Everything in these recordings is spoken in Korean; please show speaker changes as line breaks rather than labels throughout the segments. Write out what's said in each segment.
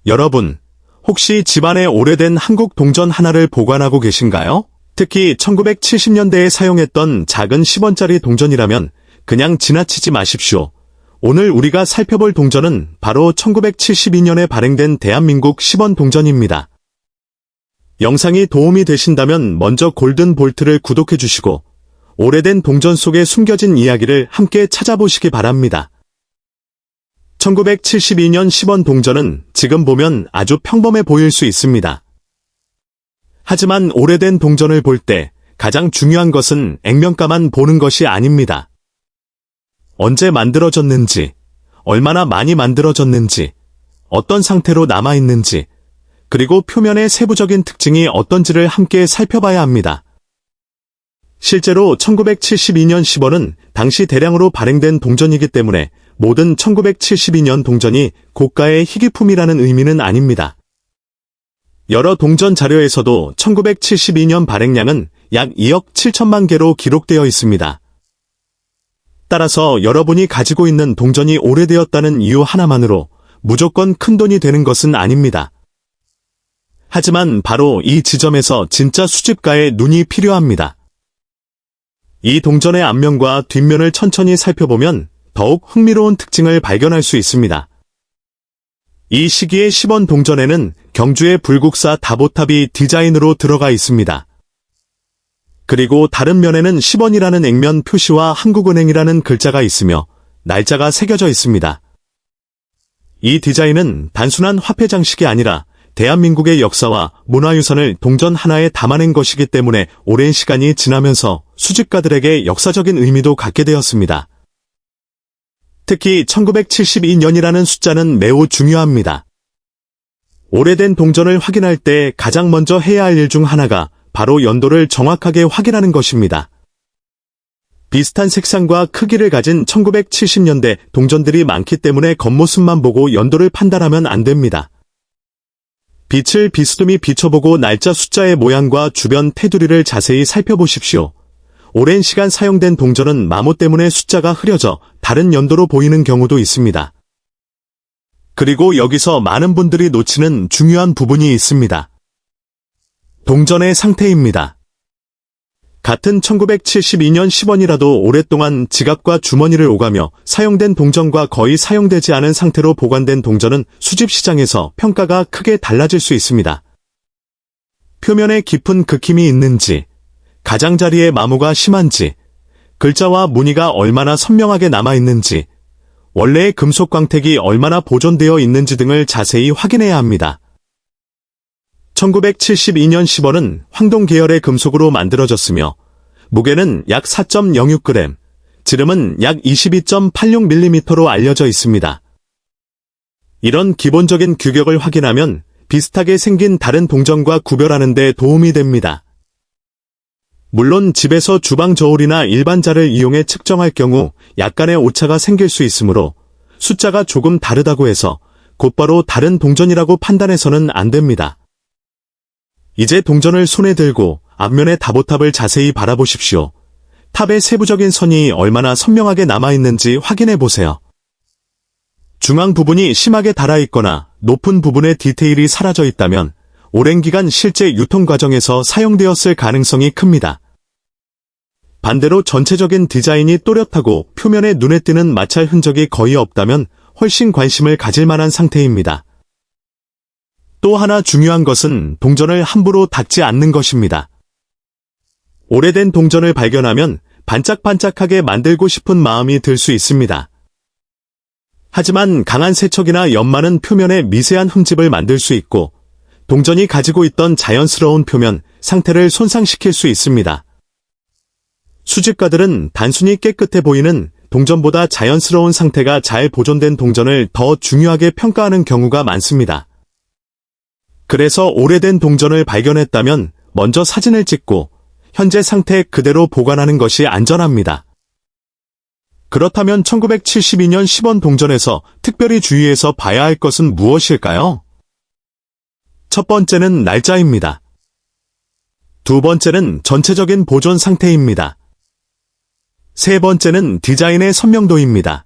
여러분, 혹시 집안에 오래된 한국 동전 하나를 보관하고 계신가요? 특히 1970년대에 사용했던 작은 10원짜리 동전이라면 그냥 지나치지 마십시오. 오늘 우리가 살펴볼 동전은 바로 1972년에 발행된 대한민국 10원 동전입니다. 영상이 도움이 되신다면 먼저 골든 볼트를 구독해 주시고 오래된 동전 속에 숨겨진 이야기를 함께 찾아보시기 바랍니다. 1972년 10원 동전은 지금 보면 아주 평범해 보일 수 있습니다. 하지만 오래된 동전을 볼 때 가장 중요한 것은 액면가만 보는 것이 아닙니다. 언제 만들어졌는지, 얼마나 많이 만들어졌는지, 어떤 상태로 남아있는지, 그리고 표면의 세부적인 특징이 어떤지를 함께 살펴봐야 합니다. 실제로 1972년 10원은 당시 대량으로 발행된 동전이기 때문에 모든 1972년 동전이 고가의 희귀품이라는 의미는 아닙니다. 여러 동전 자료에서도 1972년 발행량은 약 2억 7천만 개로 기록되어 있습니다. 따라서 여러분이 가지고 있는 동전이 오래되었다는 이유 하나만으로 무조건 큰돈이 되는 것은 아닙니다. 하지만 바로 이 지점에서 진짜 수집가의 눈이 필요합니다. 이 동전의 앞면과 뒷면을 천천히 살펴보면 더욱 흥미로운 특징을 발견할 수 있습니다. 이 시기의 10원 동전에는 경주의 불국사 다보탑이 디자인으로 들어가 있습니다. 그리고 다른 면에는 10원이라는 액면 표시와 한국은행이라는 글자가 있으며 날짜가 새겨져 있습니다. 이 디자인은 단순한 화폐 장식이 아니라 대한민국의 역사와 문화유산을 동전 하나에 담아낸 것이기 때문에 오랜 시간이 지나면서 수집가들에게 역사적인 의미도 갖게 되었습니다. 특히 1972년이라는 숫자는 매우 중요합니다. 오래된 동전을 확인할 때 가장 먼저 해야 할 일 중 하나가 바로 연도를 정확하게 확인하는 것입니다. 비슷한 색상과 크기를 가진 1970년대 동전들이 많기 때문에 겉모습만 보고 연도를 판단하면 안 됩니다. 빛을 비스듬히 비춰보고 날짜 숫자의 모양과 주변 테두리를 자세히 살펴보십시오. 오랜 시간 사용된 동전은 마모 때문에 숫자가 흐려져 다른 연도로 보이는 경우도 있습니다. 그리고 여기서 많은 분들이 놓치는 중요한 부분이 있습니다. 동전의 상태입니다. 같은 1972년 10원이라도 오랫동안 지갑과 주머니를 오가며 사용된 동전과 거의 사용되지 않은 상태로 보관된 동전은 수집시장에서 평가가 크게 달라질 수 있습니다. 표면에 깊은 긁힘이 있는지, 가장자리에 마모가 심한지, 글자와 무늬가 얼마나 선명하게 남아있는지, 원래의 금속 광택이 얼마나 보존되어 있는지 등을 자세히 확인해야 합니다. 1972년 10원은 황동 계열의 금속으로 만들어졌으며 무게는 약 4.06g, 지름은 약 22.86mm로 알려져 있습니다. 이런 기본적인 규격을 확인하면 비슷하게 생긴 다른 동전과 구별하는 데 도움이 됩니다. 물론 집에서 주방 저울이나 일반 자를 이용해 측정할 경우 약간의 오차가 생길 수 있으므로 숫자가 조금 다르다고 해서 곧바로 다른 동전이라고 판단해서는 안 됩니다. 이제 동전을 손에 들고 앞면의 다보탑을 자세히 바라보십시오. 탑의 세부적인 선이 얼마나 선명하게 남아있는지 확인해보세요. 중앙 부분이 심하게 닳아있거나 높은 부분의 디테일이 사라져 있다면 오랜 기간 실제 유통 과정에서 사용되었을 가능성이 큽니다. 반대로 전체적인 디자인이 또렷하고 표면에 눈에 띄는 마찰 흔적이 거의 없다면 훨씬 관심을 가질 만한 상태입니다. 또 하나 중요한 것은 동전을 함부로 닦지 않는 것입니다. 오래된 동전을 발견하면 반짝반짝하게 만들고 싶은 마음이 들 수 있습니다. 하지만 강한 세척이나 연마는 표면에 미세한 흠집을 만들 수 있고 동전이 가지고 있던 자연스러운 표면, 상태를 손상시킬 수 있습니다. 수집가들은 단순히 깨끗해 보이는 동전보다 자연스러운 상태가 잘 보존된 동전을 더 중요하게 평가하는 경우가 많습니다. 그래서 오래된 동전을 발견했다면 먼저 사진을 찍고 현재 상태 그대로 보관하는 것이 안전합니다. 그렇다면 1972년 10원 동전에서 특별히 주의해서 봐야 할 것은 무엇일까요? 첫 번째는 날짜입니다. 두 번째는 전체적인 보존 상태입니다. 세 번째는 디자인의 선명도입니다.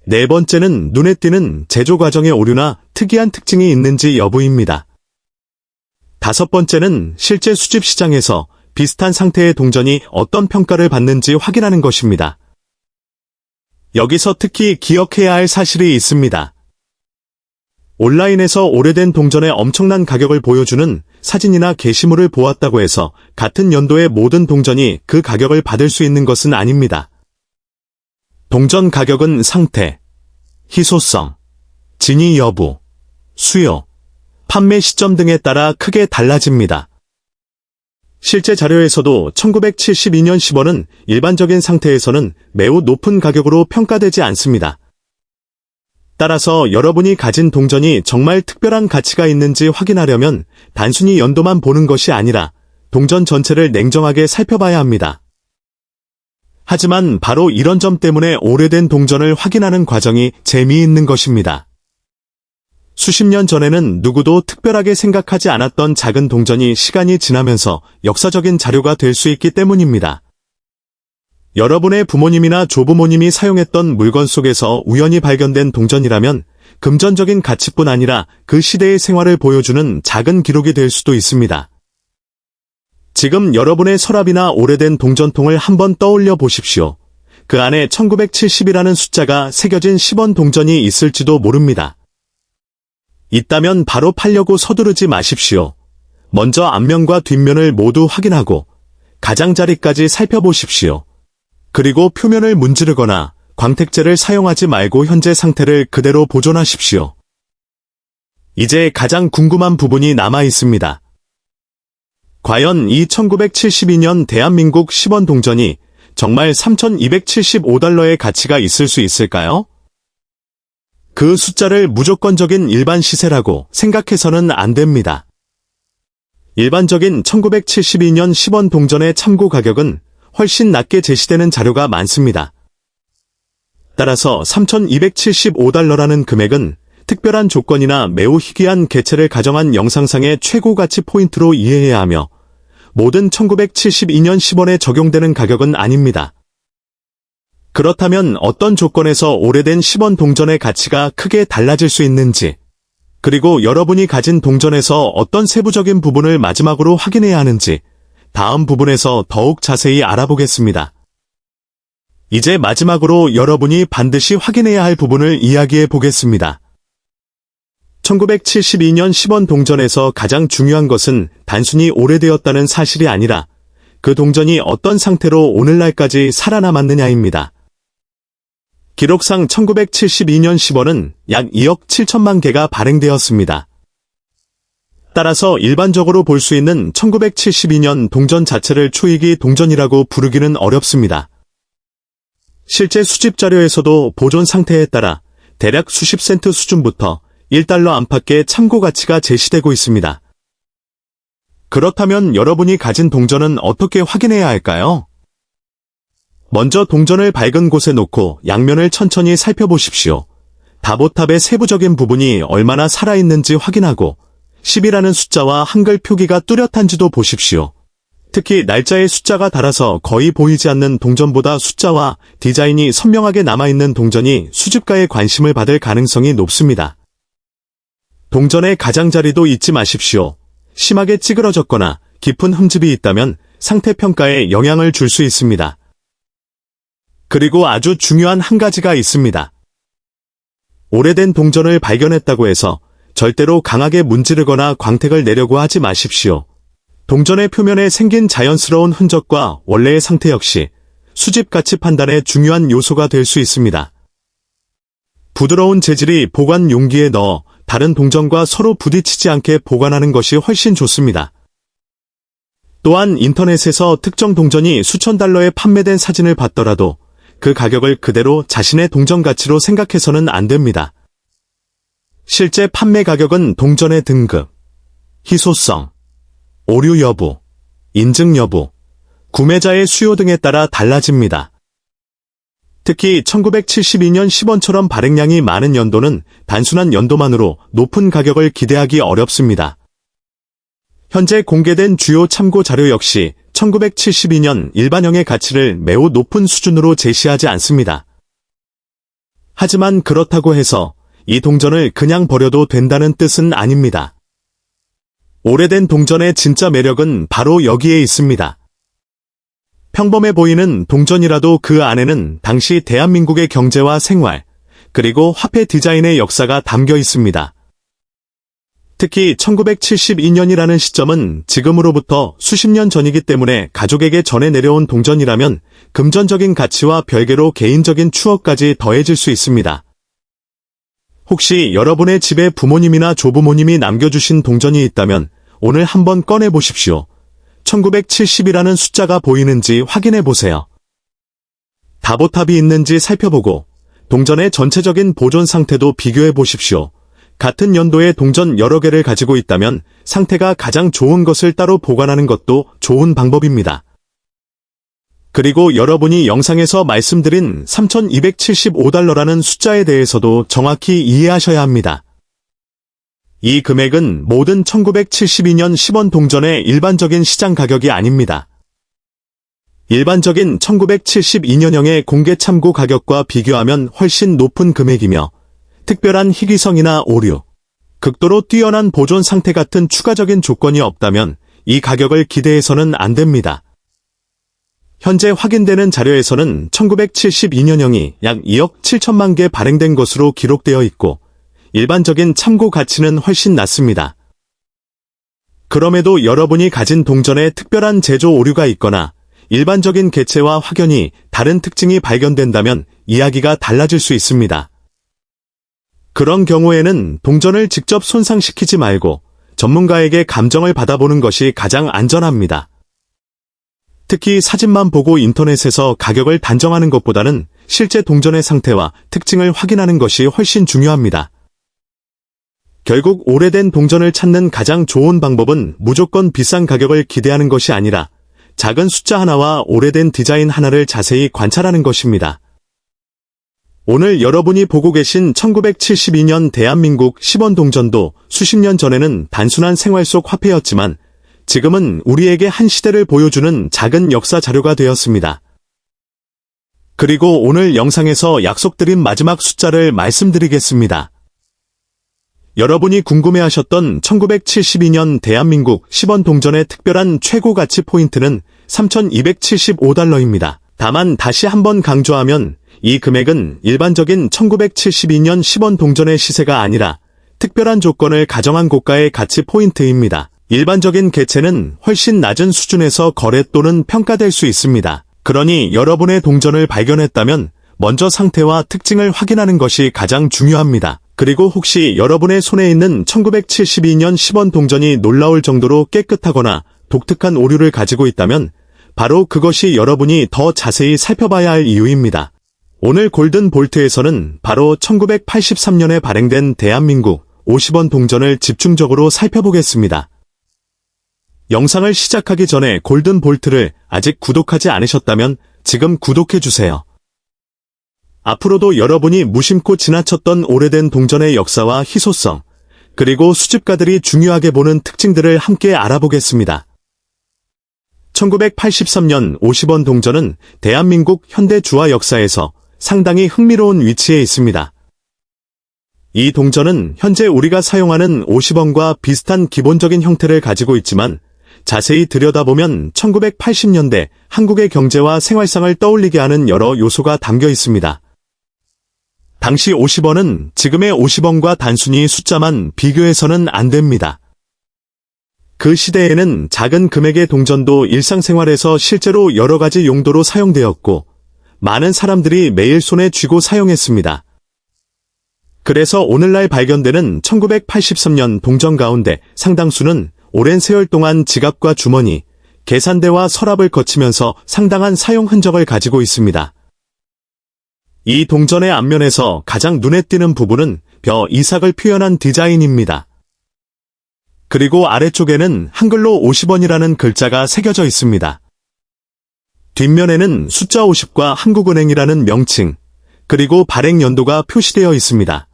네 번째는 눈에 띄는 제조 과정의 오류나 특이한 특징이 있는지 여부입니다. 다섯 번째는 실제 수집 시장에서 비슷한 상태의 동전이 어떤 평가를 받는지 확인하는 것입니다. 여기서 특히 기억해야 할 사실이 있습니다. 온라인에서 오래된 동전의 엄청난 가격을 보여주는 사진이나 게시물을 보았다고 해서 같은 연도의 모든 동전이 그 가격을 받을 수 있는 것은 아닙니다. 동전 가격은 상태, 희소성, 진위 여부, 수요, 판매 시점 등에 따라 크게 달라집니다. 실제 자료에서도 1972년 10원은 일반적인 상태에서는 매우 높은 가격으로 평가되지 않습니다. 따라서 여러분이 가진 동전이 정말 특별한 가치가 있는지 확인하려면 단순히 연도만 보는 것이 아니라 동전 전체를 냉정하게 살펴봐야 합니다. 하지만 바로 이런 점 때문에 오래된 동전을 확인하는 과정이 재미있는 것입니다. 수십 년 전에는 누구도 특별하게 생각하지 않았던 작은 동전이 시간이 지나면서 역사적인 자료가 될 수 있기 때문입니다. 여러분의 부모님이나 조부모님이 사용했던 물건 속에서 우연히 발견된 동전이라면 금전적인 가치뿐 아니라 그 시대의 생활을 보여주는 작은 기록이 될 수도 있습니다. 지금 여러분의 서랍이나 오래된 동전통을 한번 떠올려 보십시오. 그 안에 1970이라는 숫자가 새겨진 10원 동전이 있을지도 모릅니다. 있다면 바로 팔려고 서두르지 마십시오. 먼저 앞면과 뒷면을 모두 확인하고 가장자리까지 살펴보십시오. 그리고 표면을 문지르거나 광택제를 사용하지 말고 현재 상태를 그대로 보존하십시오. 이제 가장 궁금한 부분이 남아 있습니다. 과연 이 1972년 대한민국 10원 동전이 정말 3,275달러의 가치가 있을 수 있을까요? 그 숫자를 무조건적인 일반 시세라고 생각해서는 안 됩니다. 일반적인 1972년 10원 동전의 참고 가격은 훨씬 낮게 제시되는 자료가 많습니다. 따라서 3,275달러라는 금액은 특별한 조건이나 매우 희귀한 개체를 가정한 영상상의 최고 가치 포인트로 이해해야 하며 모든 1972년 10원에 적용되는 가격은 아닙니다. 그렇다면 어떤 조건에서 오래된 10원 동전의 가치가 크게 달라질 수 있는지, 그리고 여러분이 가진 동전에서 어떤 세부적인 부분을 마지막으로 확인해야 하는지 다음 부분에서 더욱 자세히 알아보겠습니다. 이제 마지막으로 여러분이 반드시 확인해야 할 부분을 이야기해 보겠습니다. 1972년 10원 동전에서 가장 중요한 것은 단순히 오래되었다는 사실이 아니라 그 동전이 어떤 상태로 오늘날까지 살아남았느냐입니다. 기록상 1972년 10원은 약 2억 7천만 개가 발행되었습니다. 따라서 일반적으로 볼 수 있는 1972년 동전 자체를 초이기 동전이라고 부르기는 어렵습니다. 실제 수집 자료에서도 보존 상태에 따라 대략 수십 센트 수준부터 1달러 안팎의 참고 가치가 제시되고 있습니다. 그렇다면 여러분이 가진 동전은 어떻게 확인해야 할까요? 먼저 동전을 밝은 곳에 놓고 양면을 천천히 살펴보십시오. 다보탑의 세부적인 부분이 얼마나 살아있는지 확인하고 10이라는 숫자와 한글 표기가 뚜렷한지도 보십시오. 특히 날짜의 숫자가 달아서 거의 보이지 않는 동전보다 숫자와 디자인이 선명하게 남아있는 동전이 수집가의 관심을 받을 가능성이 높습니다. 동전의 가장자리도 잊지 마십시오. 심하게 찌그러졌거나 깊은 흠집이 있다면 상태 평가에 영향을 줄 수 있습니다. 그리고 아주 중요한 한 가지가 있습니다. 오래된 동전을 발견했다고 해서 절대로 강하게 문지르거나 광택을 내려고 하지 마십시오. 동전의 표면에 생긴 자연스러운 흔적과 원래의 상태 역시 수집 가치 판단의 중요한 요소가 될 수 있습니다. 부드러운 재질이 보관 용기에 넣어 다른 동전과 서로 부딪히지 않게 보관하는 것이 훨씬 좋습니다. 또한 인터넷에서 특정 동전이 수천 달러에 판매된 사진을 봤더라도 그 가격을 그대로 자신의 동전 가치로 생각해서는 안 됩니다. 실제 판매 가격은 동전의 등급, 희소성, 오류 여부, 인증 여부, 구매자의 수요 등에 따라 달라집니다. 특히 1972년 10원처럼 발행량이 많은 연도는 단순한 연도만으로 높은 가격을 기대하기 어렵습니다. 현재 공개된 주요 참고 자료 역시 1972년 일반형의 가치를 매우 높은 수준으로 제시하지 않습니다. 하지만 그렇다고 해서 이 동전을 그냥 버려도 된다는 뜻은 아닙니다. 오래된 동전의 진짜 매력은 바로 여기에 있습니다. 평범해 보이는 동전이라도 그 안에는 당시 대한민국의 경제와 생활, 그리고 화폐 디자인의 역사가 담겨 있습니다. 특히 1972년이라는 시점은 지금으로부터 수십 년 전이기 때문에 가족에게 전해 내려온 동전이라면 금전적인 가치와 별개로 개인적인 추억까지 더해질 수 있습니다. 혹시 여러분의 집에 부모님이나 조부모님이 남겨주신 동전이 있다면 오늘 한번 꺼내보십시오. 1970이라는 숫자가 보이는지 확인해보세요. 다보탑이 있는지 살펴보고 동전의 전체적인 보존 상태도 비교해보십시오. 같은 연도의 동전 여러 개를 가지고 있다면 상태가 가장 좋은 것을 따로 보관하는 것도 좋은 방법입니다. 그리고 여러분이 영상에서 말씀드린 3,275달러라는 숫자에 대해서도 정확히 이해하셔야 합니다. 이 금액은 모든 1972년 10원 동전의 일반적인 시장 가격이 아닙니다. 일반적인 1972년형의 공개 참고 가격과 비교하면 훨씬 높은 금액이며 특별한 희귀성이나 오류, 극도로 뛰어난 보존 상태 같은 추가적인 조건이 없다면 이 가격을 기대해서는 안 됩니다. 현재 확인되는 자료에서는 1972년형이 약 2억 7천만 개 발행된 것으로 기록되어 있고 일반적인 참고 가치는 훨씬 낮습니다. 그럼에도 여러분이 가진 동전에 특별한 제조 오류가 있거나 일반적인 개체와 확연히 다른 특징이 발견된다면 이야기가 달라질 수 있습니다. 그런 경우에는 동전을 직접 손상시키지 말고 전문가에게 감정을 받아보는 것이 가장 안전합니다. 특히 사진만 보고 인터넷에서 가격을 단정하는 것보다는 실제 동전의 상태와 특징을 확인하는 것이 훨씬 중요합니다. 결국 오래된 동전을 찾는 가장 좋은 방법은 무조건 비싼 가격을 기대하는 것이 아니라 작은 숫자 하나와 오래된 디자인 하나를 자세히 관찰하는 것입니다. 오늘 여러분이 보고 계신 1972년 대한민국 10원 동전도 수십 년 전에는 단순한 생활 속 화폐였지만 지금은 우리에게 한 시대를 보여주는 작은 역사 자료가 되었습니다. 그리고 오늘 영상에서 약속드린 마지막 숫자를 말씀드리겠습니다. 여러분이 궁금해하셨던 1972년 대한민국 10원 동전의 특별한 최고 가치 포인트는 3,275달러입니다. 다만 다시 한번 강조하면 이 금액은 일반적인 1972년 10원 동전의 시세가 아니라 특별한 조건을 가정한 고가의 가치 포인트입니다. 일반적인 개체는 훨씬 낮은 수준에서 거래 또는 평가될 수 있습니다. 그러니 여러분의 동전을 발견했다면 먼저 상태와 특징을 확인하는 것이 가장 중요합니다. 그리고 혹시 여러분의 손에 있는 1972년 10원 동전이 놀라울 정도로 깨끗하거나 독특한 오류를 가지고 있다면 바로 그것이 여러분이 더 자세히 살펴봐야 할 이유입니다. 오늘 골든 볼트에서는 바로 1983년에 발행된 대한민국 50원 동전을 집중적으로 살펴보겠습니다. 영상을 시작하기 전에 골든 볼트를 아직 구독하지 않으셨다면 지금 구독해주세요. 앞으로도 여러분이 무심코 지나쳤던 오래된 동전의 역사와 희소성, 그리고 수집가들이 중요하게 보는 특징들을 함께 알아보겠습니다. 1983년 50원 동전은 대한민국 현대 주화 역사에서 상당히 흥미로운 위치에 있습니다. 이 동전은 현재 우리가 사용하는 50원과 비슷한 기본적인 형태를 가지고 있지만 자세히 들여다보면 1980년대 한국의 경제와 생활상을 떠올리게 하는 여러 요소가 담겨 있습니다. 당시 50원은 지금의 50원과 단순히 숫자만 비교해서는 안 됩니다. 그 시대에는 작은 금액의 동전도 일상생활에서 실제로 여러 가지 용도로 사용되었고 많은 사람들이 매일 손에 쥐고 사용했습니다. 그래서 오늘날 발견되는 1983년 동전 가운데 상당수는 오랜 세월 동안 지갑과 주머니, 계산대와 서랍을 거치면서 상당한 사용 흔적을 가지고 있습니다. 이 동전의 앞면에서 가장 눈에 띄는 부분은 벼 이삭을 표현한 디자인입니다. 그리고 아래쪽에는 한글로 50원이라는 글자가 새겨져 있습니다. 뒷면에는 숫자 50과 한국은행이라는 명칭, 그리고 발행 연도가 표시되어 있습니다.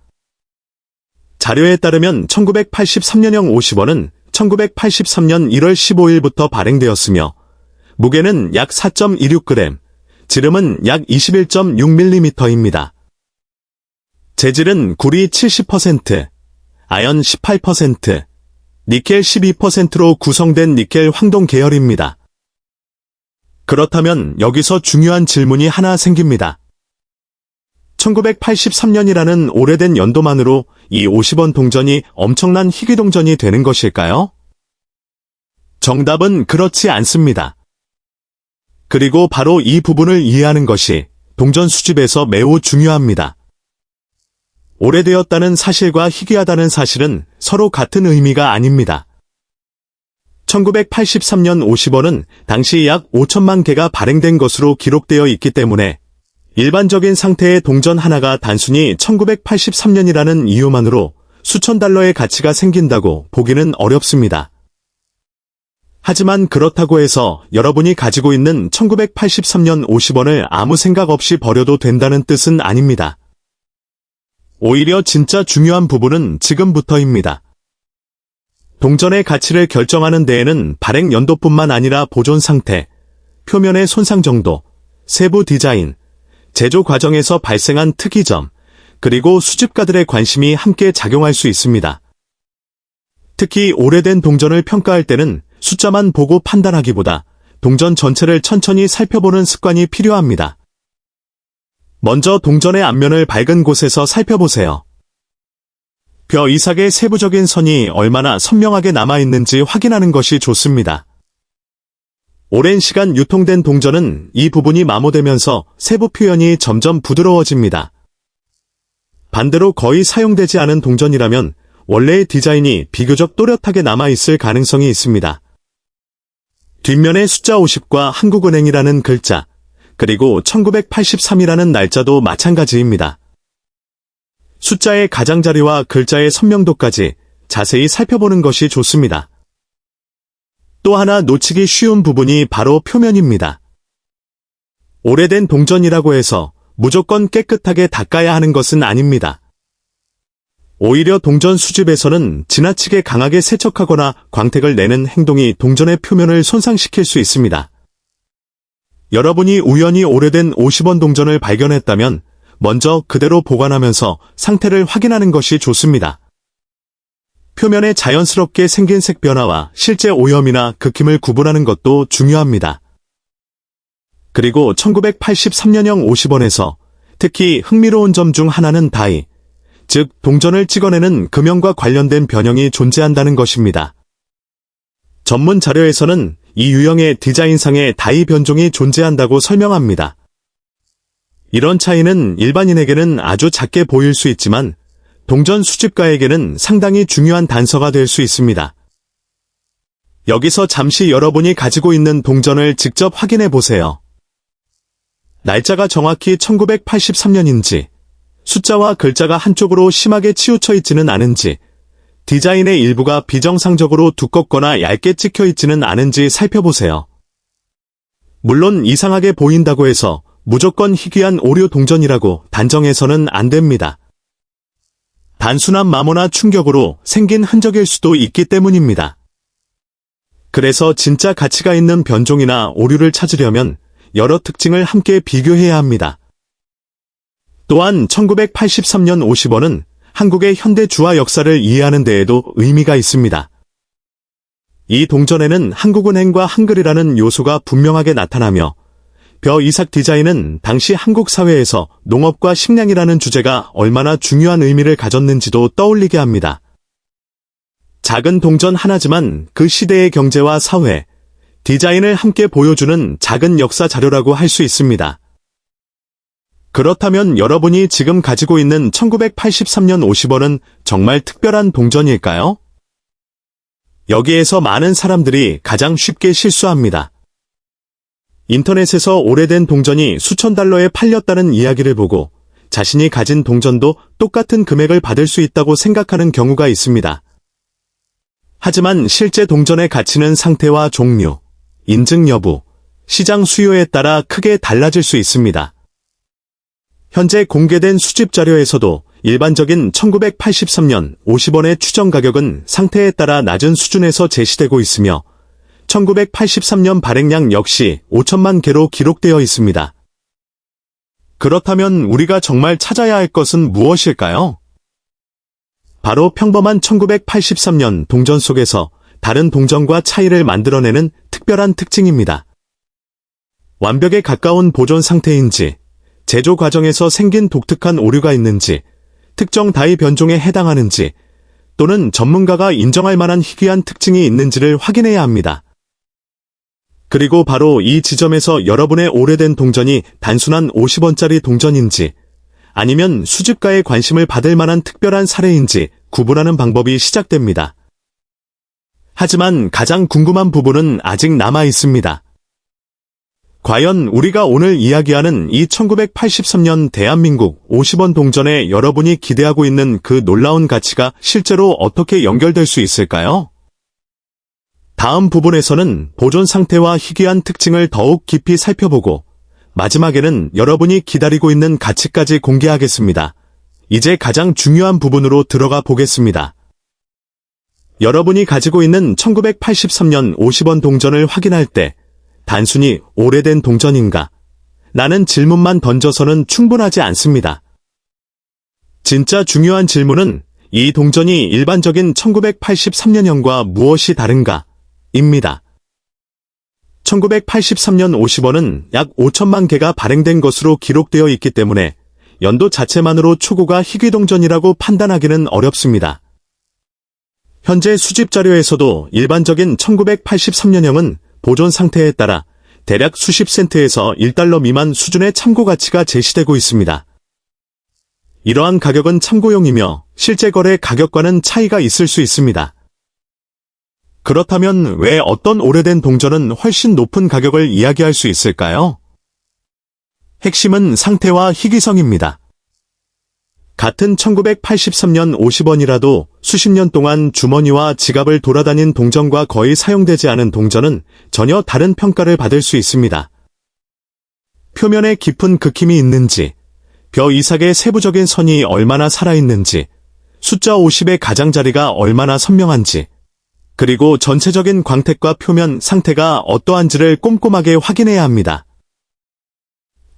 자료에 따르면 1983년형 50원은 1983년 1월 15일부터 발행되었으며 무게는 약 4.26g, 지름은 약 21.6mm입니다. 재질은 구리 70%, 아연 18%, 니켈 12%로 구성된 니켈 황동 계열입니다. 그렇다면 여기서 중요한 질문이 하나 생깁니다. 1983년이라는 오래된 연도만으로 이 50원 동전이 엄청난 희귀 동전이 되는 것일까요? 정답은 그렇지 않습니다. 그리고 바로 이 부분을 이해하는 것이 동전 수집에서 매우 중요합니다. 오래되었다는 사실과 희귀하다는 사실은 서로 같은 의미가 아닙니다. 1983년 50원은 당시 약 5천만 개가 발행된 것으로 기록되어 있기 때문에 일반적인 상태의 동전 하나가 단순히 1983년이라는 이유만으로 수천 달러의 가치가 생긴다고 보기는 어렵습니다. 하지만 그렇다고 해서 여러분이 가지고 있는 1983년 50원을 아무 생각 없이 버려도 된다는 뜻은 아닙니다. 오히려 진짜 중요한 부분은 지금부터입니다. 동전의 가치를 결정하는 데에는 발행 연도뿐만 아니라 보존 상태, 표면의 손상 정도, 세부 디자인, 제조 과정에서 발생한 특이점, 그리고 수집가들의 관심이 함께 작용할 수 있습니다. 특히 오래된 동전을 평가할 때는 숫자만 보고 판단하기보다 동전 전체를 천천히 살펴보는 습관이 필요합니다. 먼저 동전의 앞면을 밝은 곳에서 살펴보세요. 벼 이삭의 세부적인 선이 얼마나 선명하게 남아있는지 확인하는 것이 좋습니다. 오랜 시간 유통된 동전은 이 부분이 마모되면서 세부 표현이 점점 부드러워집니다. 반대로 거의 사용되지 않은 동전이라면 원래의 디자인이 비교적 또렷하게 남아있을 가능성이 있습니다. 뒷면에 숫자 50과 한국은행이라는 글자, 그리고 1983이라는 날짜도 마찬가지입니다. 숫자의 가장자리와 글자의 선명도까지 자세히 살펴보는 것이 좋습니다. 또 하나 놓치기 쉬운 부분이 바로 표면입니다. 오래된 동전이라고 해서 무조건 깨끗하게 닦아야 하는 것은 아닙니다. 오히려 동전 수집에서는 지나치게 강하게 세척하거나 광택을 내는 행동이 동전의 표면을 손상시킬 수 있습니다. 여러분이 우연히 오래된 50원 동전을 발견했다면 먼저 그대로 보관하면서 상태를 확인하는 것이 좋습니다. 표면에 자연스럽게 생긴 색 변화와 실제 오염이나 긁힘을 구분하는 것도 중요합니다. 그리고 1983년형 50원에서 특히 흥미로운 점 중 하나는 다이, 즉 동전을 찍어내는 금형과 관련된 변형이 존재한다는 것입니다. 전문 자료에서는 이 유형의 디자인상의 다이 변종이 존재한다고 설명합니다. 이런 차이는 일반인에게는 아주 작게 보일 수 있지만 동전 수집가에게는 상당히 중요한 단서가 될 수 있습니다. 여기서 잠시 여러분이 가지고 있는 동전을 직접 확인해 보세요. 날짜가 정확히 1983년인지, 숫자와 글자가 한쪽으로 심하게 치우쳐 있지는 않은지, 디자인의 일부가 비정상적으로 두껍거나 얇게 찍혀 있지는 않은지 살펴보세요. 물론 이상하게 보인다고 해서 무조건 희귀한 오류 동전이라고 단정해서는 안 됩니다. 단순한 마모나 충격으로 생긴 흔적일 수도 있기 때문입니다. 그래서 진짜 가치가 있는 변종이나 오류를 찾으려면 여러 특징을 함께 비교해야 합니다. 또한 1983년 50원은 한국의 현대 주화 역사를 이해하는 데에도 의미가 있습니다. 이 동전에는 한국은행과 한글이라는 요소가 분명하게 나타나며 벼 이삭 디자인은 당시 한국 사회에서 농업과 식량이라는 주제가 얼마나 중요한 의미를 가졌는지도 떠올리게 합니다. 작은 동전 하나지만 그 시대의 경제와 사회, 디자인을 함께 보여주는 작은 역사 자료라고 할 수 있습니다. 그렇다면 여러분이 지금 가지고 있는 1983년 50원은 정말 특별한 동전일까요? 여기에서 많은 사람들이 가장 쉽게 실수합니다. 인터넷에서 오래된 동전이 수천 달러에 팔렸다는 이야기를 보고 자신이 가진 동전도 똑같은 금액을 받을 수 있다고 생각하는 경우가 있습니다. 하지만 실제 동전의 가치는 상태와 종류, 인증 여부, 시장 수요에 따라 크게 달라질 수 있습니다. 현재 공개된 수집 자료에서도 일반적인 1983년 50원의 추정 가격은 상태에 따라 낮은 수준에서 제시되고 있으며 1983년 발행량 역시 5천만 개로 기록되어 있습니다. 그렇다면 우리가 정말 찾아야 할 것은 무엇일까요? 바로 평범한 1983년 동전 속에서 다른 동전과 차이를 만들어내는 특별한 특징입니다. 완벽에 가까운 보존 상태인지, 제조 과정에서 생긴 독특한 오류가 있는지, 특정 다이 변종에 해당하는지, 또는 전문가가 인정할 만한 희귀한 특징이 있는지를 확인해야 합니다. 그리고 바로 이 지점에서 여러분의 오래된 동전이 단순한 50원짜리 동전인지, 아니면 수집가의 관심을 받을 만한 특별한 사례인지 구분하는 방법이 시작됩니다. 하지만 가장 궁금한 부분은 아직 남아 있습니다. 과연 우리가 오늘 이야기하는 이 1983년 대한민국 50원 동전에 여러분이 기대하고 있는 그 놀라운 가치가 실제로 어떻게 연결될 수 있을까요? 다음 부분에서는 보존 상태와 희귀한 특징을 더욱 깊이 살펴보고 마지막에는 여러분이 기다리고 있는 가치까지 공개하겠습니다. 이제 가장 중요한 부분으로 들어가 보겠습니다. 여러분이 가지고 있는 1983년 50원 동전을 확인할 때 단순히 오래된 동전인가? 라는 질문만 던져서는 충분하지 않습니다. 진짜 중요한 질문은 이 동전이 일반적인 1983년형과 무엇이 다른가? 입니다. 1983년 50원은 약 5천만 개가 발행된 것으로 기록되어 있기 때문에 연도 자체만으로 초고가 희귀동전이라고 판단하기는 어렵습니다. 현재 수집 자료에서도 일반적인 1983년형은 보존 상태에 따라 대략 수십 센트에서 1달러 미만 수준의 참고 가치가 제시되고 있습니다. 이러한 가격은 참고용이며 실제 거래 가격과는 차이가 있을 수 있습니다. 그렇다면 왜 어떤 오래된 동전은 훨씬 높은 가격을 이야기할 수 있을까요? 핵심은 상태와 희귀성입니다. 같은 1983년 50원이라도 수십 년 동안 주머니와 지갑을 돌아다닌 동전과 거의 사용되지 않은 동전은 전혀 다른 평가를 받을 수 있습니다. 표면에 깊은 긁힘이 있는지, 벼 이삭의 세부적인 선이 얼마나 살아있는지, 숫자 50의 가장자리가 얼마나 선명한지, 그리고 전체적인 광택과 표면 상태가 어떠한지를 꼼꼼하게 확인해야 합니다.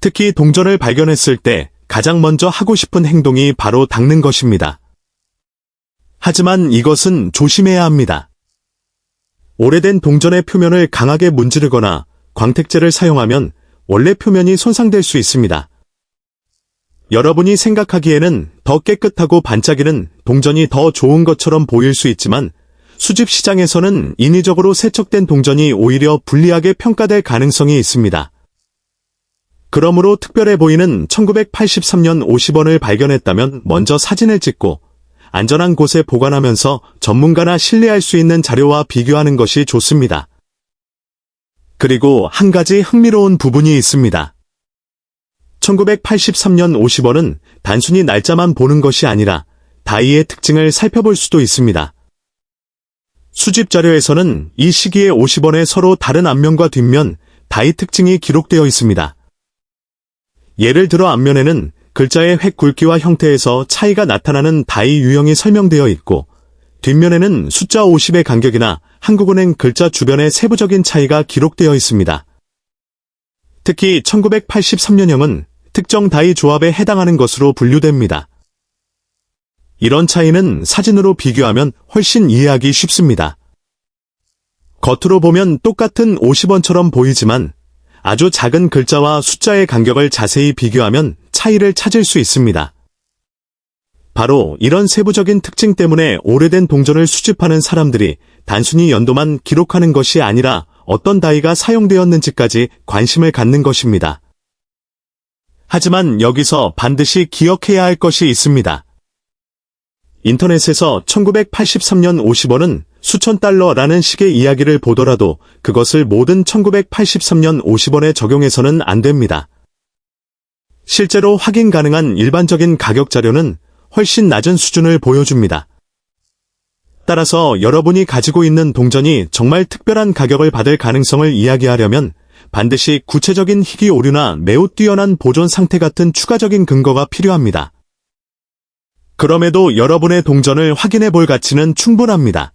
특히 동전을 발견했을 때 가장 먼저 하고 싶은 행동이 바로 닦는 것입니다. 하지만 이것은 조심해야 합니다. 오래된 동전의 표면을 강하게 문지르거나 광택제를 사용하면 원래 표면이 손상될 수 있습니다. 여러분이 생각하기에는 더 깨끗하고 반짝이는 동전이 더 좋은 것처럼 보일 수 있지만 수집 시장에서는 인위적으로 세척된 동전이 오히려 불리하게 평가될 가능성이 있습니다. 그러므로 특별해 보이는 1983년 50원을 발견했다면 먼저 사진을 찍고 안전한 곳에 보관하면서 전문가나 신뢰할 수 있는 자료와 비교하는 것이 좋습니다. 그리고 한 가지 흥미로운 부분이 있습니다. 1983년 50원은 단순히 날짜만 보는 것이 아니라 다이의 특징을 살펴볼 수도 있습니다. 수집 자료에서는 이 시기의 50원에 서로 다른 앞면과 뒷면, 다이 특징이 기록되어 있습니다. 예를 들어 앞면에는 글자의 획 굵기와 형태에서 차이가 나타나는 다이 유형이 설명되어 있고, 뒷면에는 숫자 50의 간격이나 한국은행 글자 주변의 세부적인 차이가 기록되어 있습니다. 특히 1983년형은 특정 다이 조합에 해당하는 것으로 분류됩니다. 이런 차이는 사진으로 비교하면 훨씬 이해하기 쉽습니다. 겉으로 보면 똑같은 50원처럼 보이지만 아주 작은 글자와 숫자의 간격을 자세히 비교하면 차이를 찾을 수 있습니다. 바로 이런 세부적인 특징 때문에 오래된 동전을 수집하는 사람들이 단순히 연도만 기록하는 것이 아니라 어떤 다이가 사용되었는지까지 관심을 갖는 것입니다. 하지만 여기서 반드시 기억해야 할 것이 있습니다. 인터넷에서 1983년 50원은 수천 달러라는 식의 이야기를 보더라도 그것을 모든 1983년 50원에 적용해서는 안 됩니다. 실제로 확인 가능한 일반적인 가격 자료는 훨씬 낮은 수준을 보여줍니다. 따라서 여러분이 가지고 있는 동전이 정말 특별한 가격을 받을 가능성을 이야기하려면 반드시 구체적인 희귀 오류나 매우 뛰어난 보존 상태 같은 추가적인 근거가 필요합니다. 그럼에도 여러분의 동전을 확인해 볼 가치는 충분합니다.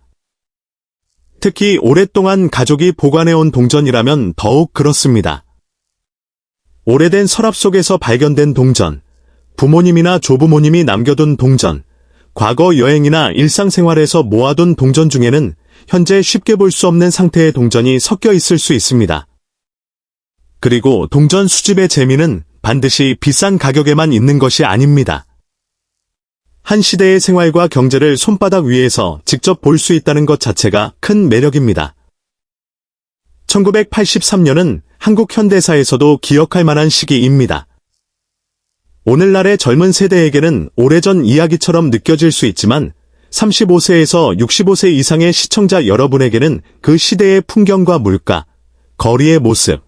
특히 오랫동안 가족이 보관해온 동전이라면 더욱 그렇습니다. 오래된 서랍 속에서 발견된 동전, 부모님이나 조부모님이 남겨둔 동전, 과거 여행이나 일상생활에서 모아둔 동전 중에는 현재 쉽게 볼 수 없는 상태의 동전이 섞여 있을 수 있습니다. 그리고 동전 수집의 재미는 반드시 비싼 가격에만 있는 것이 아닙니다. 한 시대의 생활과 경제를 손바닥 위에서 직접 볼 수 있다는 것 자체가 큰 매력입니다. 1983년은 한국 현대사에서도 기억할 만한 시기입니다. 오늘날의 젊은 세대에게는 오래전 이야기처럼 느껴질 수 있지만 35세에서 65세 이상의 시청자 여러분에게는 그 시대의 풍경과 물가, 거리의 모습,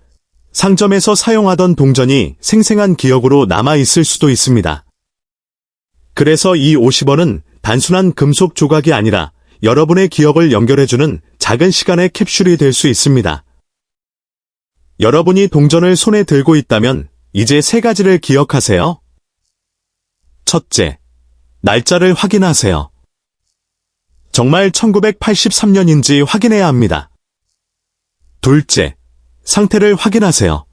상점에서 사용하던 동전이 생생한 기억으로 남아있을 수도 있습니다. 그래서 이 50원은 단순한 금속 조각이 아니라 여러분의 기억을 연결해주는 작은 시간의 캡슐이 될 수 있습니다. 여러분이 동전을 손에 들고 있다면 이제 3가지를 기억하세요. 첫째, 날짜를 확인하세요. 정말 1983년인지 확인해야 합니다. 둘째, 상태를 확인하세요.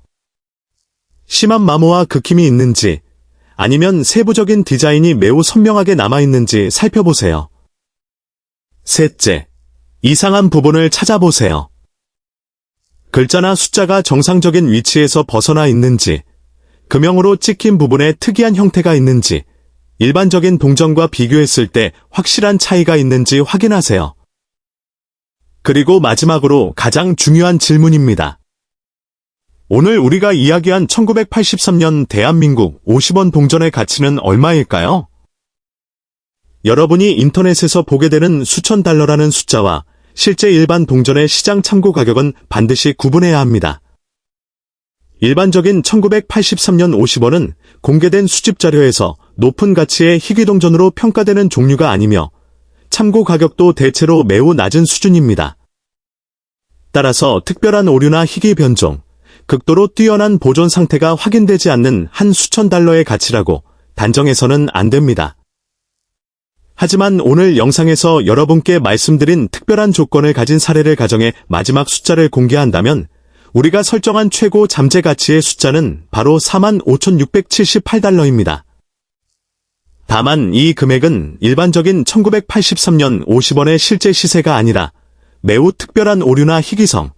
심한 마모와 긁힘이 있는지, 아니면 세부적인 디자인이 매우 선명하게 남아있는지 살펴보세요. 셋째, 이상한 부분을 찾아보세요. 글자나 숫자가 정상적인 위치에서 벗어나 있는지, 금형으로 찍힌 부분에 특이한 형태가 있는지, 일반적인 동전과 비교했을 때 확실한 차이가 있는지 확인하세요. 그리고 마지막으로 가장 중요한 질문입니다. 오늘 우리가 이야기한 1983년 대한민국 50원 동전의 가치는 얼마일까요? 여러분이 인터넷에서 보게 되는 수천 달러라는 숫자와 실제 일반 동전의 시장 참고 가격은 반드시 구분해야 합니다. 일반적인 1983년 50원은 공개된 수집 자료에서 높은 가치의 희귀동전으로 평가되는 종류가 아니며 참고 가격도 대체로 매우 낮은 수준입니다. 따라서 특별한 오류나 희귀 변종, 극도로 뛰어난 보존 상태가 확인되지 않는 한 수천 달러의 가치라고 단정해서는 안 됩니다. 하지만 오늘 영상에서 여러분께 말씀드린 특별한 조건을 가진 사례를 가정해 마지막 숫자를 공개한다면 우리가 설정한 최고 잠재 가치의 숫자는 바로 45,678달러입니다. 다만 이 금액은 일반적인 1983년 50원의 실제 시세가 아니라 매우 특별한 오류나 희귀성,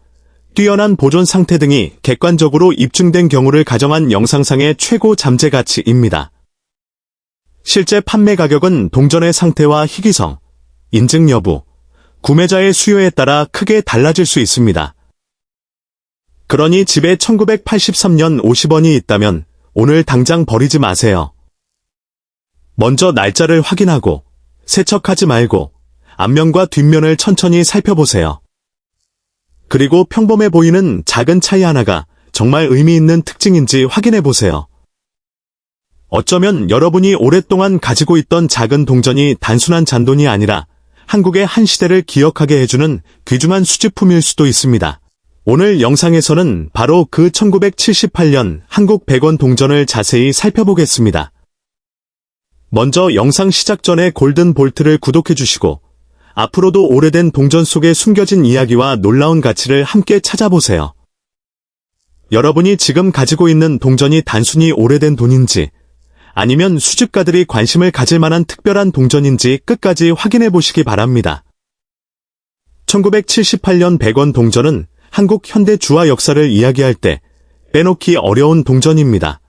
뛰어난 보존 상태 등이 객관적으로 입증된 경우를 가정한 영상상의 최고 잠재 가치입니다. 실제 판매 가격은 동전의 상태와 희귀성, 인증 여부, 구매자의 수요에 따라 크게 달라질 수 있습니다. 그러니 집에 1983년 50원이 있다면 오늘 당장 버리지 마세요. 먼저 날짜를 확인하고 세척하지 말고 앞면과 뒷면을 천천히 살펴보세요. 그리고 평범해 보이는 작은 차이 하나가 정말 의미 있는 특징인지 확인해 보세요. 어쩌면 여러분이 오랫동안 가지고 있던 작은 동전이 단순한 잔돈이 아니라 한국의 한 시대를 기억하게 해주는 귀중한 수집품일 수도 있습니다. 오늘 영상에서는 바로 그 1978년 한국 100원 동전을 자세히 살펴보겠습니다. 먼저 영상 시작 전에 골든 볼트를 구독해 주시고 앞으로도 오래된 동전 속에 숨겨진 이야기와 놀라운 가치를 함께 찾아보세요. 여러분이 지금 가지고 있는 동전이 단순히 오래된 돈인지 아니면 수집가들이 관심을 가질 만한 특별한 동전인지 끝까지 확인해 보시기 바랍니다. 1978년 100원 동전은 한국 현대 주화 역사를 이야기할 때 빼놓기 어려운 동전입니다.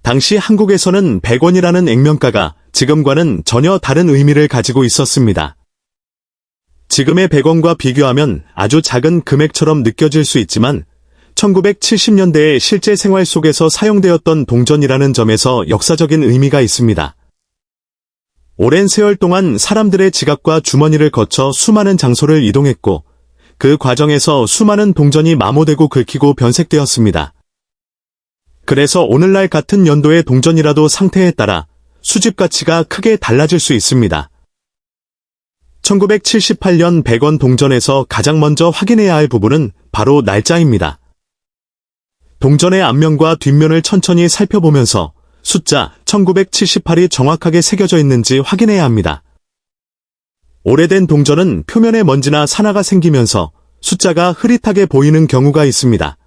당시 한국에서는 100원이라는 액면가가 지금과는 전혀 다른 의미를 가지고 있었습니다. 지금의 100원과 비교하면 아주 작은 금액처럼 느껴질 수 있지만 1970년대의 실제 생활 속에서 사용되었던 동전이라는 점에서 역사적인 의미가 있습니다. 오랜 세월 동안 사람들의 지갑과 주머니를 거쳐 수많은 장소를 이동했고 그 과정에서 수많은 동전이 마모되고 긁히고 변색되었습니다. 그래서 오늘날 같은 연도의 동전이라도 상태에 따라 수집 가치가 크게 달라질 수 있습니다. 1978년 100원 동전에서 가장 먼저 확인해야 할 부분은 바로 날짜입니다. 동전의 앞면과 뒷면을 천천히 살펴보면서 숫자 1978이 정확하게 새겨져 있는지 확인해야 합니다. 오래된 동전은 표면에 먼지나 산화가 생기면서 숫자가 흐릿하게 보이는 경우가 있습니다.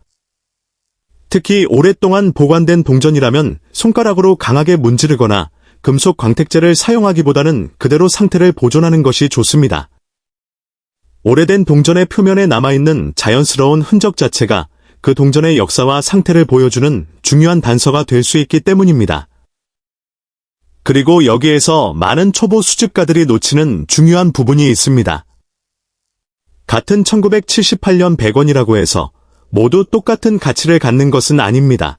특히 오랫동안 보관된 동전이라면 손가락으로 강하게 문지르거나 금속 광택제를 사용하기보다는 그대로 상태를 보존하는 것이 좋습니다. 오래된 동전의 표면에 남아있는 자연스러운 흔적 자체가 그 동전의 역사와 상태를 보여주는 중요한 단서가 될 수 있기 때문입니다. 그리고 여기에서 많은 초보 수집가들이 놓치는 중요한 부분이 있습니다. 같은 1978년 100원이라고 해서 모두 똑같은 가치를 갖는 것은 아닙니다.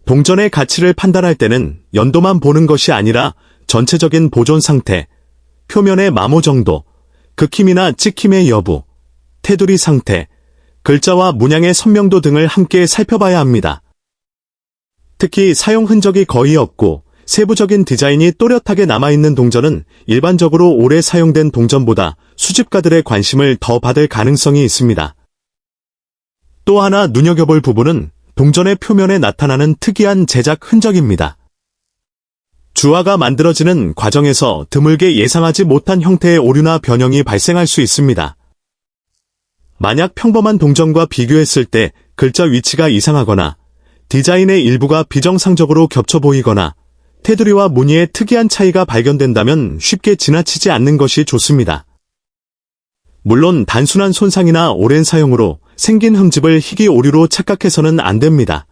동전의 가치를 판단할 때는 연도만 보는 것이 아니라 전체적인 보존 상태, 표면의 마모 정도, 극힘이나 찍힘의 여부, 테두리 상태, 글자와 문양의 선명도 등을 함께 살펴봐야 합니다. 특히 사용 흔적이 거의 없고 세부적인 디자인이 또렷하게 남아있는 동전은 일반적으로 오래 사용된 동전보다 수집가들의 관심을 더 받을 가능성이 있습니다. 또 하나 눈여겨볼 부분은 동전의 표면에 나타나는 특이한 제작 흔적입니다. 주화가 만들어지는 과정에서 드물게 예상하지 못한 형태의 오류나 변형이 발생할 수 있습니다. 만약 평범한 동전과 비교했을 때 글자 위치가 이상하거나 디자인의 일부가 비정상적으로 겹쳐 보이거나 테두리와 무늬의 특이한 차이가 발견된다면 쉽게 지나치지 않는 것이 좋습니다. 물론 단순한 손상이나 오랜 사용으로 생긴 흠집을 희귀 오류로 착각해서는 안 됩니다.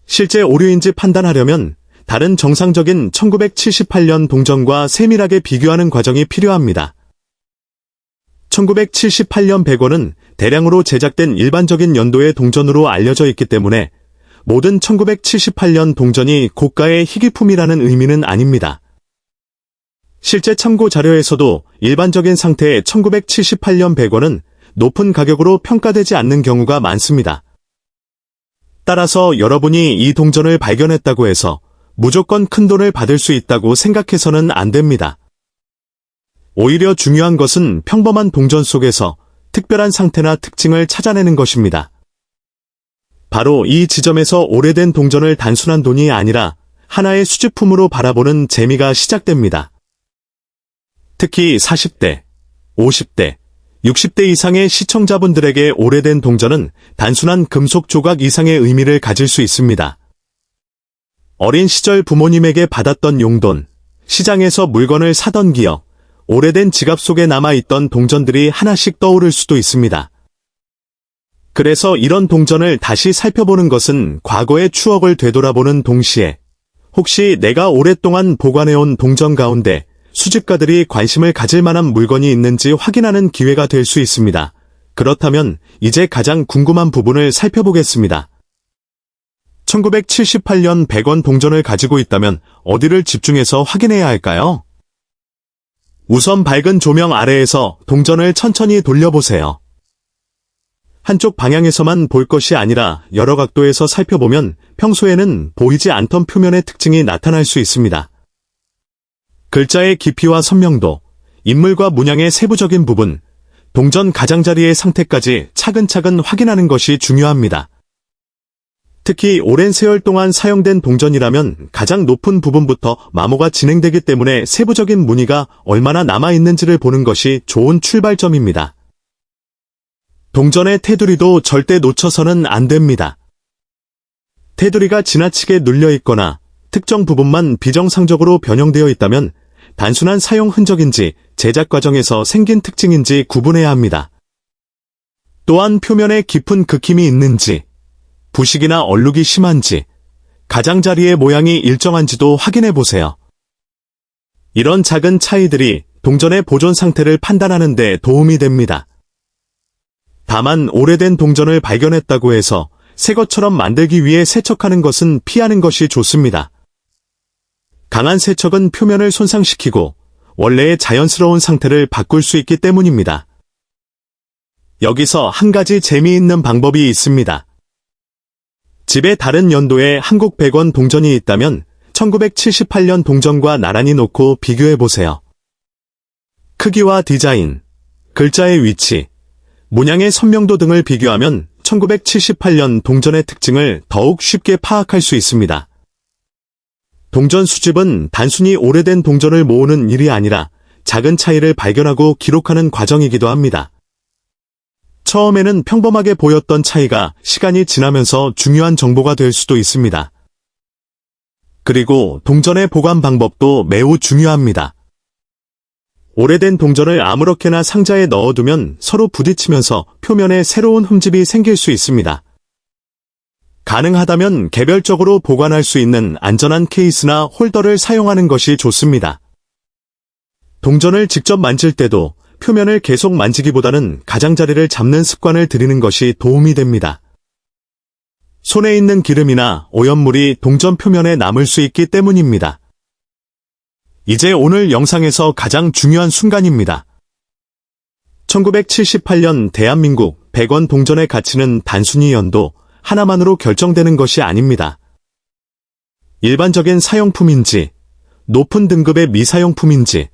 실제 오류인지 판단하려면 다른 정상적인 1978년 동전과 세밀하게 비교하는 과정이 필요합니다. 1978년 100원은 대량으로 제작된 일반적인 연도의 동전으로 알려져 있기 때문에 모든 1978년 동전이 고가의 희귀품이라는 의미는 아닙니다. 실제 참고 자료에서도 일반적인 상태의 1978년 100원은 높은 가격으로 평가되지 않는 경우가 많습니다. 따라서 여러분이 이 동전을 발견했다고 해서 무조건 큰 돈을 받을 수 있다고 생각해서는 안 됩니다. 오히려 중요한 것은 평범한 동전 속에서 특별한 상태나 특징을 찾아내는 것입니다. 바로 이 지점에서 오래된 동전을 단순한 돈이 아니라 하나의 수집품으로 바라보는 재미가 시작됩니다. 특히 40대, 50대, 60대 이상의 시청자분들에게 오래된 동전은 단순한 금속 조각 이상의 의미를 가질 수 있습니다. 어린 시절 부모님에게 받았던 용돈, 시장에서 물건을 사던 기억, 오래된 지갑 속에 남아있던 동전들이 하나씩 떠오를 수도 있습니다. 그래서 이런 동전을 다시 살펴보는 것은 과거의 추억을 되돌아보는 동시에 혹시 내가 오랫동안 보관해온 동전 가운데 수집가들이 관심을 가질 만한 물건이 있는지 확인하는 기회가 될 수 있습니다. 그렇다면 이제 가장 궁금한 부분을 살펴보겠습니다. 1978년 100원 동전을 가지고 있다면 어디를 집중해서 확인해야 할까요? 우선 밝은 조명 아래에서 동전을 천천히 돌려보세요. 한쪽 방향에서만 볼 것이 아니라 여러 각도에서 살펴보면 평소에는 보이지 않던 표면의 특징이 나타날 수 있습니다. 글자의 깊이와 선명도, 인물과 문양의 세부적인 부분, 동전 가장자리의 상태까지 차근차근 확인하는 것이 중요합니다. 특히 오랜 세월 동안 사용된 동전이라면 가장 높은 부분부터 마모가 진행되기 때문에 세부적인 무늬가 얼마나 남아있는지를 보는 것이 좋은 출발점입니다. 동전의 테두리도 절대 놓쳐서는 안 됩니다. 테두리가 지나치게 눌려있거나 특정 부분만 비정상적으로 변형되어 있다면 단순한 사용 흔적인지 제작 과정에서 생긴 특징인지 구분해야 합니다. 또한 표면에 깊은 극힘이 있는지, 부식이나 얼룩이 심한지, 가장자리의 모양이 일정한지도 확인해 보세요. 이런 작은 차이들이 동전의 보존 상태를 판단하는 데 도움이 됩니다. 다만 오래된 동전을 발견했다고 해서 새 것처럼 만들기 위해 세척하는 것은 피하는 것이 좋습니다. 강한 세척은 표면을 손상시키고 원래의 자연스러운 상태를 바꿀 수 있기 때문입니다. 여기서 한 가지 재미있는 방법이 있습니다. 집에 다른 연도의 한국 100원 동전이 있다면 1978년 동전과 나란히 놓고 비교해보세요. 크기와 디자인, 글자의 위치, 문양의 선명도 등을 비교하면 1978년 동전의 특징을 더욱 쉽게 파악할 수 있습니다. 동전 수집은 단순히 오래된 동전을 모으는 일이 아니라 작은 차이를 발견하고 기록하는 과정이기도 합니다. 처음에는 평범하게 보였던 차이가 시간이 지나면서 중요한 정보가 될 수도 있습니다. 그리고 동전의 보관 방법도 매우 중요합니다. 오래된 동전을 아무렇게나 상자에 넣어두면 서로 부딪히면서 표면에 새로운 흠집이 생길 수 있습니다. 가능하다면 개별적으로 보관할 수 있는 안전한 케이스나 홀더를 사용하는 것이 좋습니다. 동전을 직접 만질 때도 표면을 계속 만지기보다는 가장자리를 잡는 습관을 들이는 것이 도움이 됩니다. 손에 있는 기름이나 오염물이 동전 표면에 남을 수 있기 때문입니다. 이제 오늘 영상에서 가장 중요한 순간입니다. 1978년 대한민국 100원 동전의 가치는 단순히 연도 하나만으로 결정되는 것이 아닙니다. 일반적인 사용품인지, 높은 등급의 미사용품인지,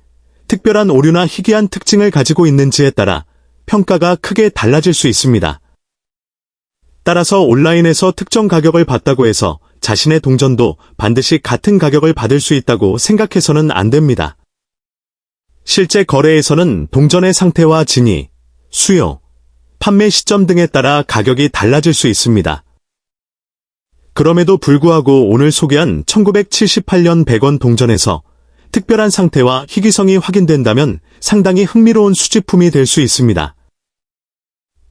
특별한 오류나 희귀한 특징을 가지고 있는지에 따라 평가가 크게 달라질 수 있습니다. 따라서 온라인에서 특정 가격을 받다고 해서 자신의 동전도 반드시 같은 가격을 받을 수 있다고 생각해서는 안 됩니다. 실제 거래에서는 동전의 상태와 진위, 수요, 판매 시점 등에 따라 가격이 달라질 수 있습니다. 그럼에도 불구하고 오늘 소개한 1978년 100원 동전에서 특별한 상태와 희귀성이 확인된다면 상당히 흥미로운 수집품이 될 수 있습니다.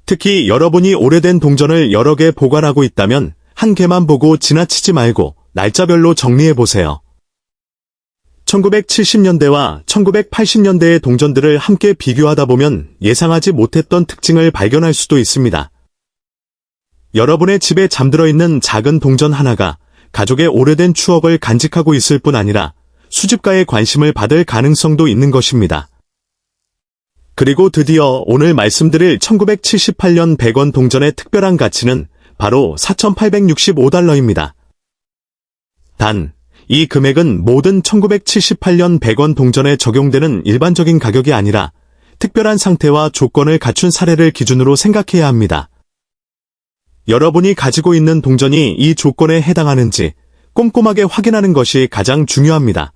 특히 여러분이 오래된 동전을 여러 개 보관하고 있다면 한 개만 보고 지나치지 말고 날짜별로 정리해보세요. 1970년대와 1980년대의 동전들을 함께 비교하다 보면 예상하지 못했던 특징을 발견할 수도 있습니다. 여러분의 집에 잠들어 있는 작은 동전 하나가 가족의 오래된 추억을 간직하고 있을 뿐 아니라 수집가의 관심을 받을 가능성도 있는 것입니다. 그리고 드디어 오늘 말씀드릴 1978년 100원 동전의 특별한 가치는 바로 4,865달러입니다. 단, 이 금액은 모든 1978년 100원 동전에 적용되는 일반적인 가격이 아니라 특별한 상태와 조건을 갖춘 사례를 기준으로 생각해야 합니다. 여러분이 가지고 있는 동전이 이 조건에 해당하는지 꼼꼼하게 확인하는 것이 가장 중요합니다.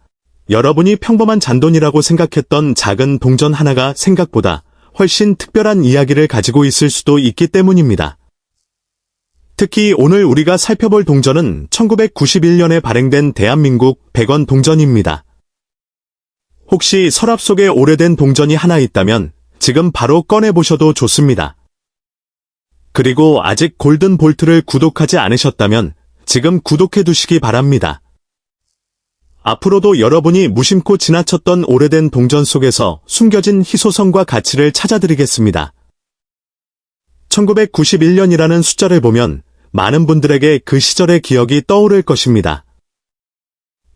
여러분이 평범한 잔돈이라고 생각했던 작은 동전 하나가 생각보다 훨씬 특별한 이야기를 가지고 있을 수도 있기 때문입니다. 특히 오늘 우리가 살펴볼 동전은 1991년에 발행된 대한민국 100원 동전입니다. 혹시 서랍 속에 오래된 동전이 하나 있다면 지금 바로 꺼내보셔도 좋습니다. 그리고 아직 골든 볼트를 구독하지 않으셨다면 지금 구독해두시기 바랍니다. 앞으로도 여러분이 무심코 지나쳤던 오래된 동전 속에서 숨겨진 희소성과 가치를 찾아드리겠습니다. 1991년이라는 숫자를 보면 많은 분들에게 그 시절의 기억이 떠오를 것입니다.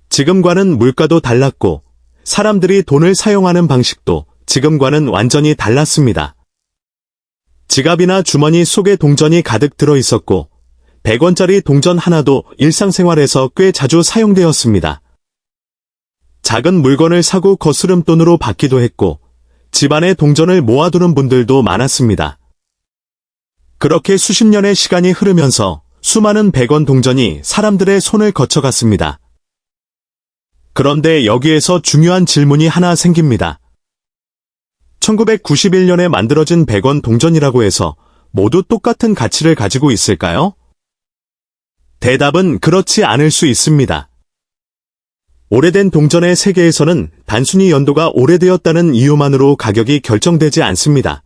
지금과는 물가도 달랐고 사람들이 돈을 사용하는 방식도 지금과는 완전히 달랐습니다. 지갑이나 주머니 속에 동전이 가득 들어 있었고 100원짜리 동전 하나도 일상생활에서 꽤 자주 사용되었습니다. 작은 물건을 사고 거스름돈으로 받기도 했고 집안에 동전을 모아두는 분들도 많았습니다. 그렇게 수십 년의 시간이 흐르면서 수많은 100원 동전이 사람들의 손을 거쳐갔습니다. 그런데 여기에서 중요한 질문이 하나 생깁니다. 1991년에 만들어진 100원 동전이라고 해서 모두 똑같은 가치를 가지고 있을까요? 대답은 그렇지 않을 수 있습니다. 오래된 동전의 세계에서는 단순히 연도가 오래되었다는 이유만으로 가격이 결정되지 않습니다.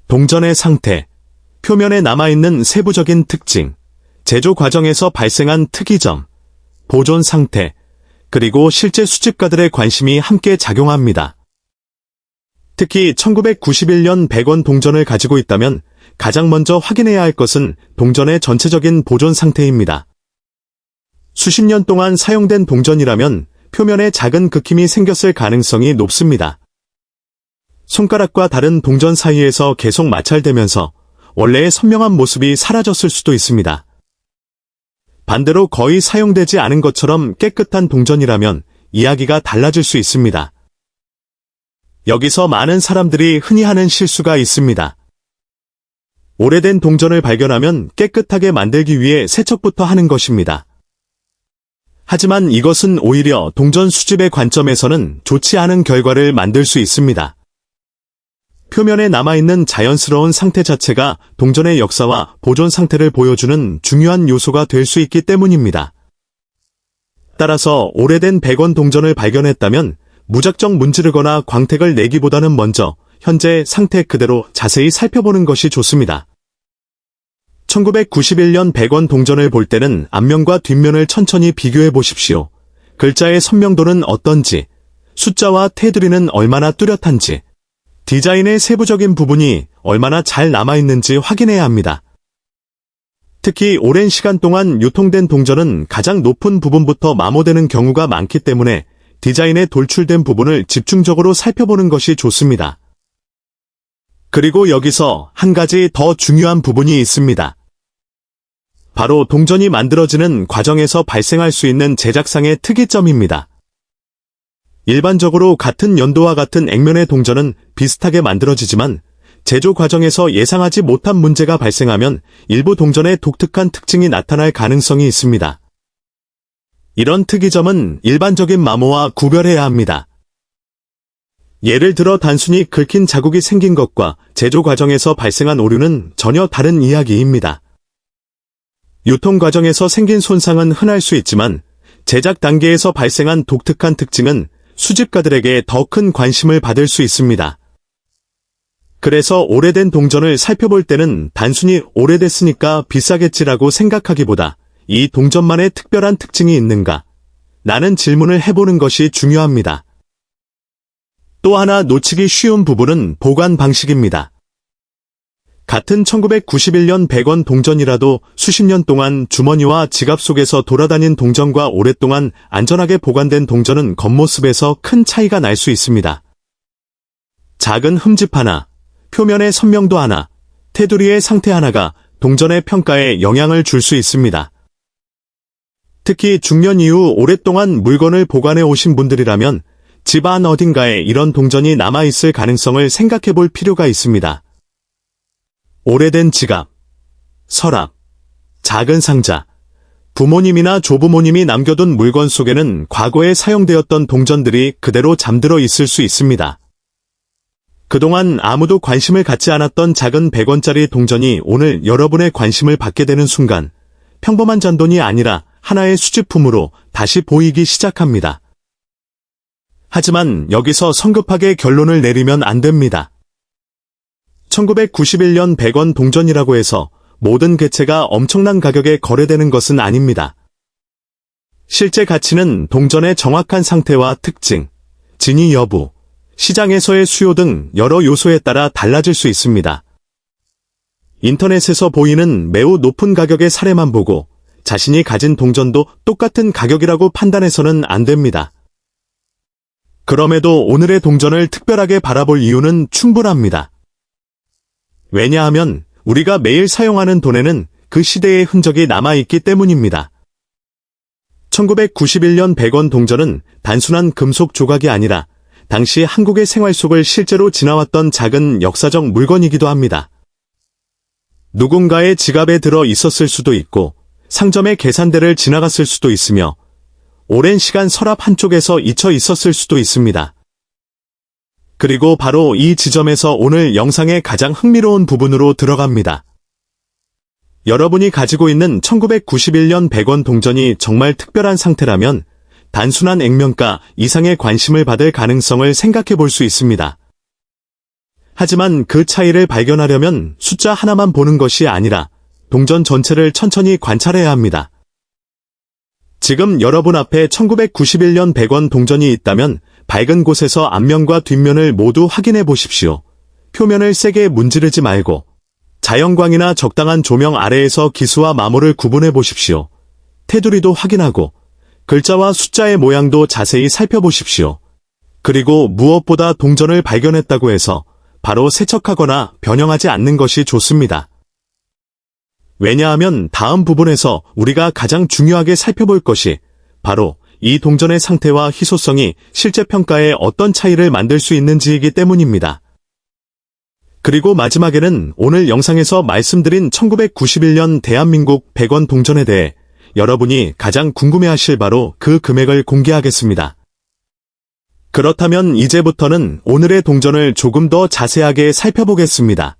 동전의 상태, 표면에 남아있는 세부적인 특징, 제조 과정에서 발생한 특이점, 보존 상태, 그리고 실제 수집가들의 관심이 함께 작용합니다. 특히 1991년 100원 동전을 가지고 있다면 가장 먼저 확인해야 할 것은 동전의 전체적인 보존 상태입니다. 수십 년 동안 사용된 동전이라면 표면에 작은 긁힘이 생겼을 가능성이 높습니다. 손가락과 다른 동전 사이에서 계속 마찰되면서 원래의 선명한 모습이 사라졌을 수도 있습니다. 반대로 거의 사용되지 않은 것처럼 깨끗한 동전이라면 이야기가 달라질 수 있습니다. 여기서 많은 사람들이 흔히 하는 실수가 있습니다. 오래된 동전을 발견하면 깨끗하게 만들기 위해 세척부터 하는 것입니다. 하지만 이것은 오히려 동전 수집의 관점에서는 좋지 않은 결과를 만들 수 있습니다. 표면에 남아있는 자연스러운 상태 자체가 동전의 역사와 보존 상태를 보여주는 중요한 요소가 될 수 있기 때문입니다. 따라서 오래된 100원 동전을 발견했다면 무작정 문지르거나 광택을 내기보다는 먼저 현재 상태 그대로 자세히 살펴보는 것이 좋습니다. 1991년 100원 동전을 볼 때는 앞면과 뒷면을 천천히 비교해 보십시오. 글자의 선명도는 어떤지, 숫자와 테두리는 얼마나 뚜렷한지, 디자인의 세부적인 부분이 얼마나 잘 남아있는지 확인해야 합니다. 특히 오랜 시간 동안 유통된 동전은 가장 높은 부분부터 마모되는 경우가 많기 때문에 디자인에 돌출된 부분을 집중적으로 살펴보는 것이 좋습니다. 그리고 여기서 한 가지 더 중요한 부분이 있습니다. 바로 동전이 만들어지는 과정에서 발생할 수 있는 제작상의 특이점입니다. 일반적으로 같은 연도와 같은 액면의 동전은 비슷하게 만들어지지만 제조 과정에서 예상하지 못한 문제가 발생하면 일부 동전의 독특한 특징이 나타날 가능성이 있습니다. 이런 특이점은 일반적인 마모와 구별해야 합니다. 예를 들어 단순히 긁힌 자국이 생긴 것과 제조 과정에서 발생한 오류는 전혀 다른 이야기입니다. 유통 과정에서 생긴 손상은 흔할 수 있지만 제작 단계에서 발생한 독특한 특징은 수집가들에게 더 큰 관심을 받을 수 있습니다. 그래서 오래된 동전을 살펴볼 때는 단순히 오래됐으니까 비싸겠지라고 생각하기보다 이 동전만의 특별한 특징이 있는가? 라는 질문을 해보는 것이 중요합니다. 또 하나 놓치기 쉬운 부분은 보관 방식입니다. 같은 1991년 100원 동전이라도 수십 년 동안 주머니와 지갑 속에서 돌아다닌 동전과 오랫동안 안전하게 보관된 동전은 겉모습에서 큰 차이가 날 수 있습니다. 작은 흠집 하나, 표면의 선명도 하나, 테두리의 상태 하나가 동전의 평가에 영향을 줄 수 있습니다. 특히 중년 이후 오랫동안 물건을 보관해 오신 분들이라면 집 안 어딘가에 이런 동전이 남아있을 가능성을 생각해 볼 필요가 있습니다. 오래된 지갑, 서랍, 작은 상자, 부모님이나 조부모님이 남겨둔 물건 속에는 과거에 사용되었던 동전들이 그대로 잠들어 있을 수 있습니다. 그동안 아무도 관심을 갖지 않았던 작은 100원짜리 동전이 오늘 여러분의 관심을 받게 되는 순간 평범한 잔돈이 아니라 하나의 수집품으로 다시 보이기 시작합니다. 하지만 여기서 성급하게 결론을 내리면 안 됩니다. 1991년 100원 동전이라고 해서 모든 개체가 엄청난 가격에 거래되는 것은 아닙니다. 실제 가치는 동전의 정확한 상태와 특징, 진위 여부, 시장에서의 수요 등 여러 요소에 따라 달라질 수 있습니다. 인터넷에서 보이는 매우 높은 가격의 사례만 보고 자신이 가진 동전도 똑같은 가격이라고 판단해서는 안 됩니다. 그럼에도 오늘의 동전을 특별하게 바라볼 이유는 충분합니다. 왜냐하면 우리가 매일 사용하는 돈에는 그 시대의 흔적이 남아있기 때문입니다. 1991년 100원 동전은 단순한 금속 조각이 아니라 당시 한국의 생활 속을 실제로 지나왔던 작은 역사적 물건이기도 합니다. 누군가의 지갑에 들어 있었을 수도 있고 상점의 계산대를 지나갔을 수도 있으며 오랜 시간 서랍 한쪽에서 잊혀 있었을 수도 있습니다. 그리고 바로 이 지점에서 오늘 영상의 가장 흥미로운 부분으로 들어갑니다. 여러분이 가지고 있는 1991년 100원 동전이 정말 특별한 상태라면 단순한 액면가 이상의 관심을 받을 가능성을 생각해 볼 수 있습니다. 하지만 그 차이를 발견하려면 숫자 하나만 보는 것이 아니라 동전 전체를 천천히 관찰해야 합니다. 지금 여러분 앞에 1991년 100원 동전이 있다면 밝은 곳에서 앞면과 뒷면을 모두 확인해 보십시오. 표면을 세게 문지르지 말고 자연광이나 적당한 조명 아래에서 기수와 마모를 구분해 보십시오. 테두리도 확인하고 글자와 숫자의 모양도 자세히 살펴보십시오. 그리고 무엇보다 동전을 발견했다고 해서 바로 세척하거나 변형하지 않는 것이 좋습니다. 왜냐하면 다음 부분에서 우리가 가장 중요하게 살펴볼 것이 바로 이 동전의 상태와 희소성이 실제 평가에 어떤 차이를 만들 수 있는지이기 때문입니다. 그리고 마지막에는 오늘 영상에서 말씀드린 1991년 대한민국 100원 동전에 대해 여러분이 가장 궁금해하실 바로 그 금액을 공개하겠습니다. 그렇다면 이제부터는 오늘의 동전을 조금 더 자세하게 살펴보겠습니다.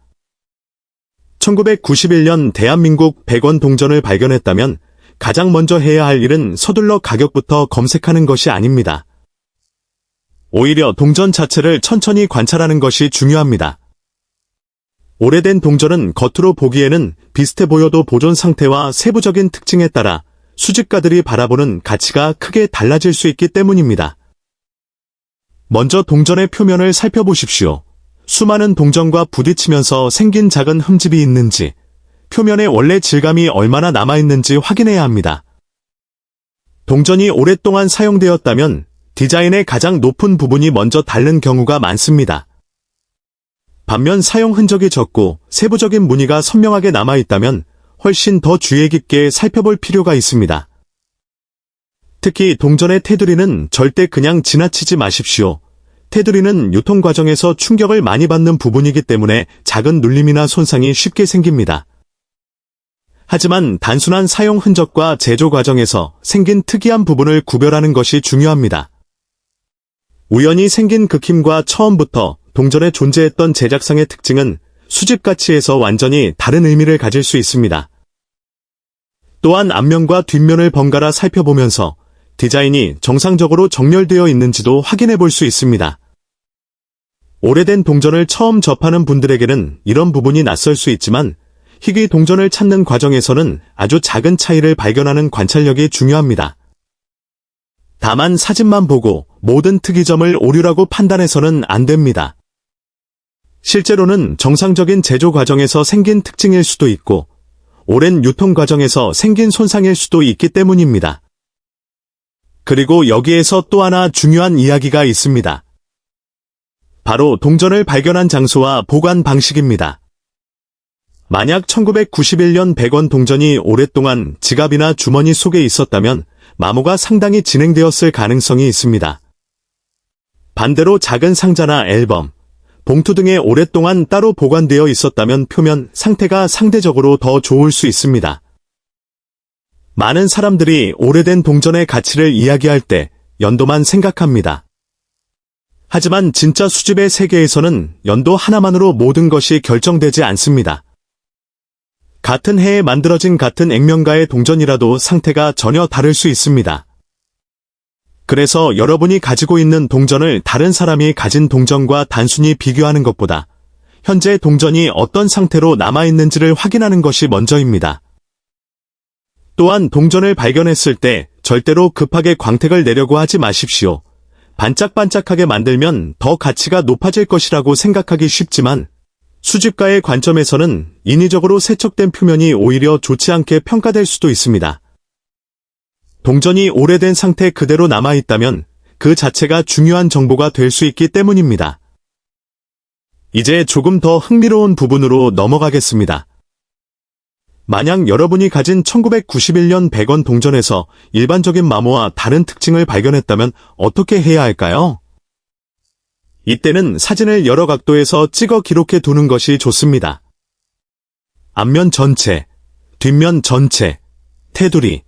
1991년 대한민국 100원 동전을 발견했다면 가장 먼저 해야 할 일은 서둘러 가격부터 검색하는 것이 아닙니다. 오히려 동전 자체를 천천히 관찰하는 것이 중요합니다. 오래된 동전은 겉으로 보기에는 비슷해 보여도 보존 상태와 세부적인 특징에 따라 수집가들이 바라보는 가치가 크게 달라질 수 있기 때문입니다. 먼저 동전의 표면을 살펴보십시오. 수많은 동전과 부딪히면서 생긴 작은 흠집이 있는지, 표면에 원래 질감이 얼마나 남아있는지 확인해야 합니다. 동전이 오랫동안 사용되었다면 디자인의 가장 높은 부분이 먼저 닳는 경우가 많습니다. 반면 사용 흔적이 적고 세부적인 무늬가 선명하게 남아있다면 훨씬 더 주의 깊게 살펴볼 필요가 있습니다. 특히 동전의 테두리는 절대 그냥 지나치지 마십시오. 테두리는 유통 과정에서 충격을 많이 받는 부분이기 때문에 작은 눌림이나 손상이 쉽게 생깁니다. 하지만 단순한 사용 흔적과 제조 과정에서 생긴 특이한 부분을 구별하는 것이 중요합니다. 우연히 생긴 극힘과 처음부터 동전에 존재했던 제작상의 특징은 수집 가치에서 완전히 다른 의미를 가질 수 있습니다. 또한 앞면과 뒷면을 번갈아 살펴보면서 디자인이 정상적으로 정렬되어 있는지도 확인해 볼 수 있습니다. 오래된 동전을 처음 접하는 분들에게는 이런 부분이 낯설 수 있지만 희귀 동전을 찾는 과정에서는 아주 작은 차이를 발견하는 관찰력이 중요합니다. 다만 사진만 보고 모든 특이점을 오류라고 판단해서는 안 됩니다. 실제로는 정상적인 제조 과정에서 생긴 특징일 수도 있고 오랜 유통 과정에서 생긴 손상일 수도 있기 때문입니다. 그리고 여기에서 또 하나 중요한 이야기가 있습니다. 바로 동전을 발견한 장소와 보관 방식입니다. 만약 1991년 100원 동전이 오랫동안 지갑이나 주머니 속에 있었다면 마모가 상당히 진행되었을 가능성이 있습니다. 반대로 작은 상자나 앨범, 봉투 등에 오랫동안 따로 보관되어 있었다면 표면 상태가 상대적으로 더 좋을 수 있습니다. 많은 사람들이 오래된 동전의 가치를 이야기할 때 연도만 생각합니다. 하지만 진짜 수집의 세계에서는 연도 하나만으로 모든 것이 결정되지 않습니다. 같은 해에 만들어진 같은 액면가의 동전이라도 상태가 전혀 다를 수 있습니다. 그래서 여러분이 가지고 있는 동전을 다른 사람이 가진 동전과 단순히 비교하는 것보다 현재 동전이 어떤 상태로 남아있는지를 확인하는 것이 먼저입니다. 또한 동전을 발견했을 때 절대로 급하게 광택을 내려고 하지 마십시오. 반짝반짝하게 만들면 더 가치가 높아질 것이라고 생각하기 쉽지만 수집가의 관점에서는 인위적으로 세척된 표면이 오히려 좋지 않게 평가될 수도 있습니다. 동전이 오래된 상태 그대로 남아있다면 그 자체가 중요한 정보가 될 수 있기 때문입니다. 이제 조금 더 흥미로운 부분으로 넘어가겠습니다. 만약 여러분이 가진 1991년 100원 동전에서 일반적인 마모와 다른 특징을 발견했다면 어떻게 해야 할까요? 이때는 사진을 여러 각도에서 찍어 기록해 두는 것이 좋습니다. 앞면 전체, 뒷면 전체, 테두리,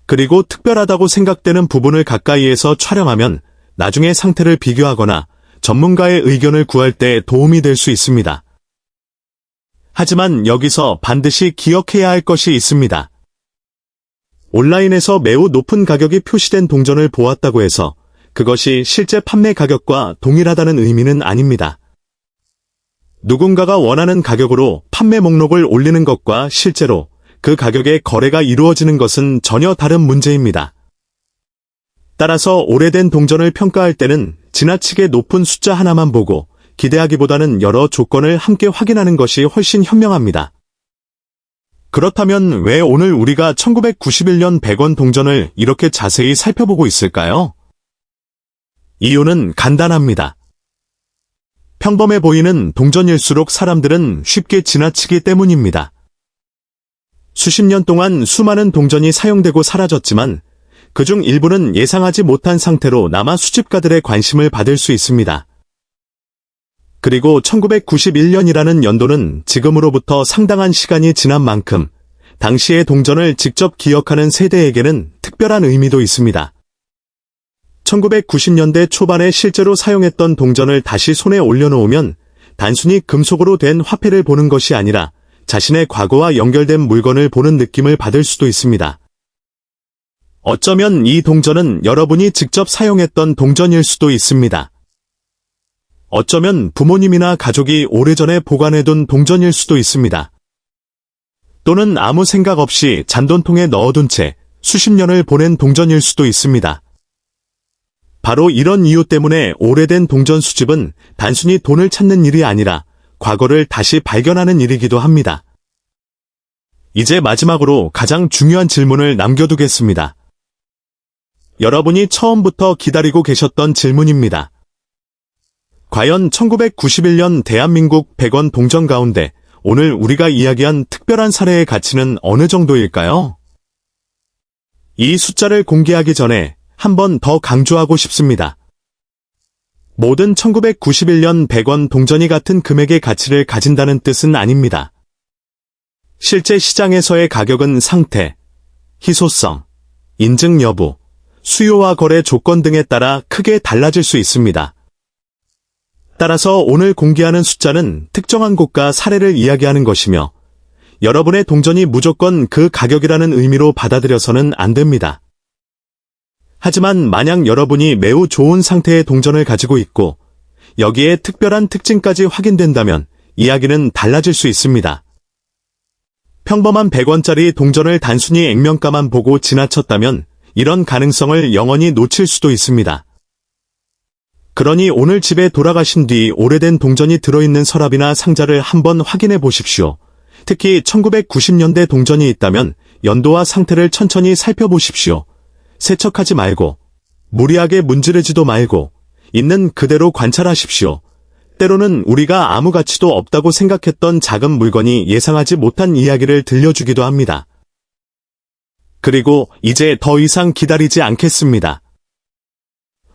그리고 특별하다고 생각되는 부분을 가까이에서 촬영하면 나중에 상태를 비교하거나 전문가의 의견을 구할 때 도움이 될 수 있습니다. 하지만 여기서 반드시 기억해야 할 것이 있습니다. 온라인에서 매우 높은 가격이 표시된 동전을 보았다고 해서 그것이 실제 판매 가격과 동일하다는 의미는 아닙니다. 누군가가 원하는 가격으로 판매 목록을 올리는 것과 실제로 그 가격에 거래가 이루어지는 것은 전혀 다른 문제입니다. 따라서 오래된 동전을 평가할 때는 지나치게 높은 숫자 하나만 보고 기대하기보다는 여러 조건을 함께 확인하는 것이 훨씬 현명합니다. 그렇다면 왜 오늘 우리가 1991년 100원 동전을 이렇게 자세히 살펴보고 있을까요? 이유는 간단합니다. 평범해 보이는 동전일수록 사람들은 쉽게 지나치기 때문입니다. 수십 년 동안 수많은 동전이 사용되고 사라졌지만 그중 일부는 예상하지 못한 상태로 남아 수집가들의 관심을 받을 수 있습니다. 그리고 1991년이라는 연도는 지금으로부터 상당한 시간이 지난 만큼 당시의 동전을 직접 기억하는 세대에게는 특별한 의미도 있습니다. 1990년대 초반에 실제로 사용했던 동전을 다시 손에 올려놓으면 단순히 금속으로 된 화폐를 보는 것이 아니라 자신의 과거와 연결된 물건을 보는 느낌을 받을 수도 있습니다. 어쩌면 이 동전은 여러분이 직접 사용했던 동전일 수도 있습니다. 어쩌면 부모님이나 가족이 오래전에 보관해둔 동전일 수도 있습니다. 또는 아무 생각 없이 잔돈통에 넣어둔 채 수십 년을 보낸 동전일 수도 있습니다. 바로 이런 이유 때문에 오래된 동전 수집은 단순히 돈을 찾는 일이 아니라 과거를 다시 발견하는 일이기도 합니다. 이제 마지막으로 가장 중요한 질문을 남겨두겠습니다. 여러분이 처음부터 기다리고 계셨던 질문입니다. 과연 1991년 대한민국 100원 동전 가운데 오늘 우리가 이야기한 특별한 사례의 가치는 어느 정도일까요? 이 숫자를 공개하기 전에 한 번 더 강조하고 싶습니다. 모든 1991년 100원 동전이 같은 금액의 가치를 가진다는 뜻은 아닙니다. 실제 시장에서의 가격은 상태, 희소성, 인증 여부, 수요와 거래 조건 등에 따라 크게 달라질 수 있습니다. 따라서 오늘 공개하는 숫자는 특정한 곳과 사례를 이야기하는 것이며 여러분의 동전이 무조건 그 가격이라는 의미로 받아들여서는 안 됩니다. 하지만 만약 여러분이 매우 좋은 상태의 동전을 가지고 있고 여기에 특별한 특징까지 확인된다면 이야기는 달라질 수 있습니다. 평범한 100원짜리 동전을 단순히 액면가만 보고 지나쳤다면 이런 가능성을 영원히 놓칠 수도 있습니다. 그러니 오늘 집에 돌아가신 뒤 오래된 동전이 들어있는 서랍이나 상자를 한번 확인해 보십시오. 특히 1990년대 동전이 있다면 연도와 상태를 천천히 살펴보십시오. 세척하지 말고, 무리하게 문지르지도 말고, 있는 그대로 관찰하십시오. 때로는 우리가 아무 가치도 없다고 생각했던 작은 물건이 예상하지 못한 이야기를 들려주기도 합니다. 그리고 이제 더 이상 기다리지 않겠습니다.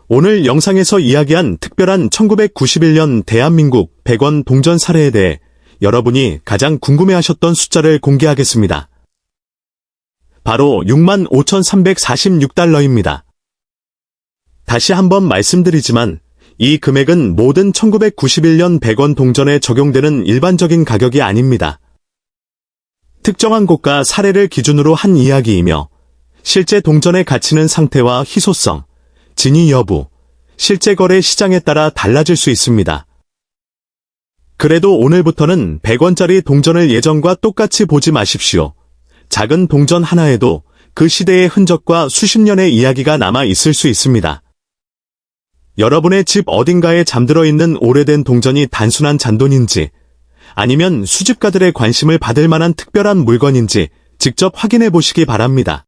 오늘 영상에서 이야기한 특별한 1991년 대한민국 100원 동전 사례에 대해 여러분이 가장 궁금해하셨던 숫자를 공개하겠습니다. 바로 65,346달러입니다. 다시 한번 말씀드리지만 이 금액은 모든 1991년 100원 동전에 적용되는 일반적인 가격이 아닙니다. 특정한 곳과 사례를 기준으로 한 이야기이며 실제 동전의 가치는 상태와 희소성, 진위 여부, 실제 거래 시장에 따라 달라질 수 있습니다. 그래도 오늘부터는 100원짜리 동전을 예전과 똑같이 보지 마십시오. 작은 동전 하나에도 그 시대의 흔적과 수십 년의 이야기가 남아 있을 수 있습니다. 여러분의 집 어딘가에 잠들어 있는 오래된 동전이 단순한 잔돈인지 아니면 수집가들의 관심을 받을 만한 특별한 물건인지 직접 확인해 보시기 바랍니다.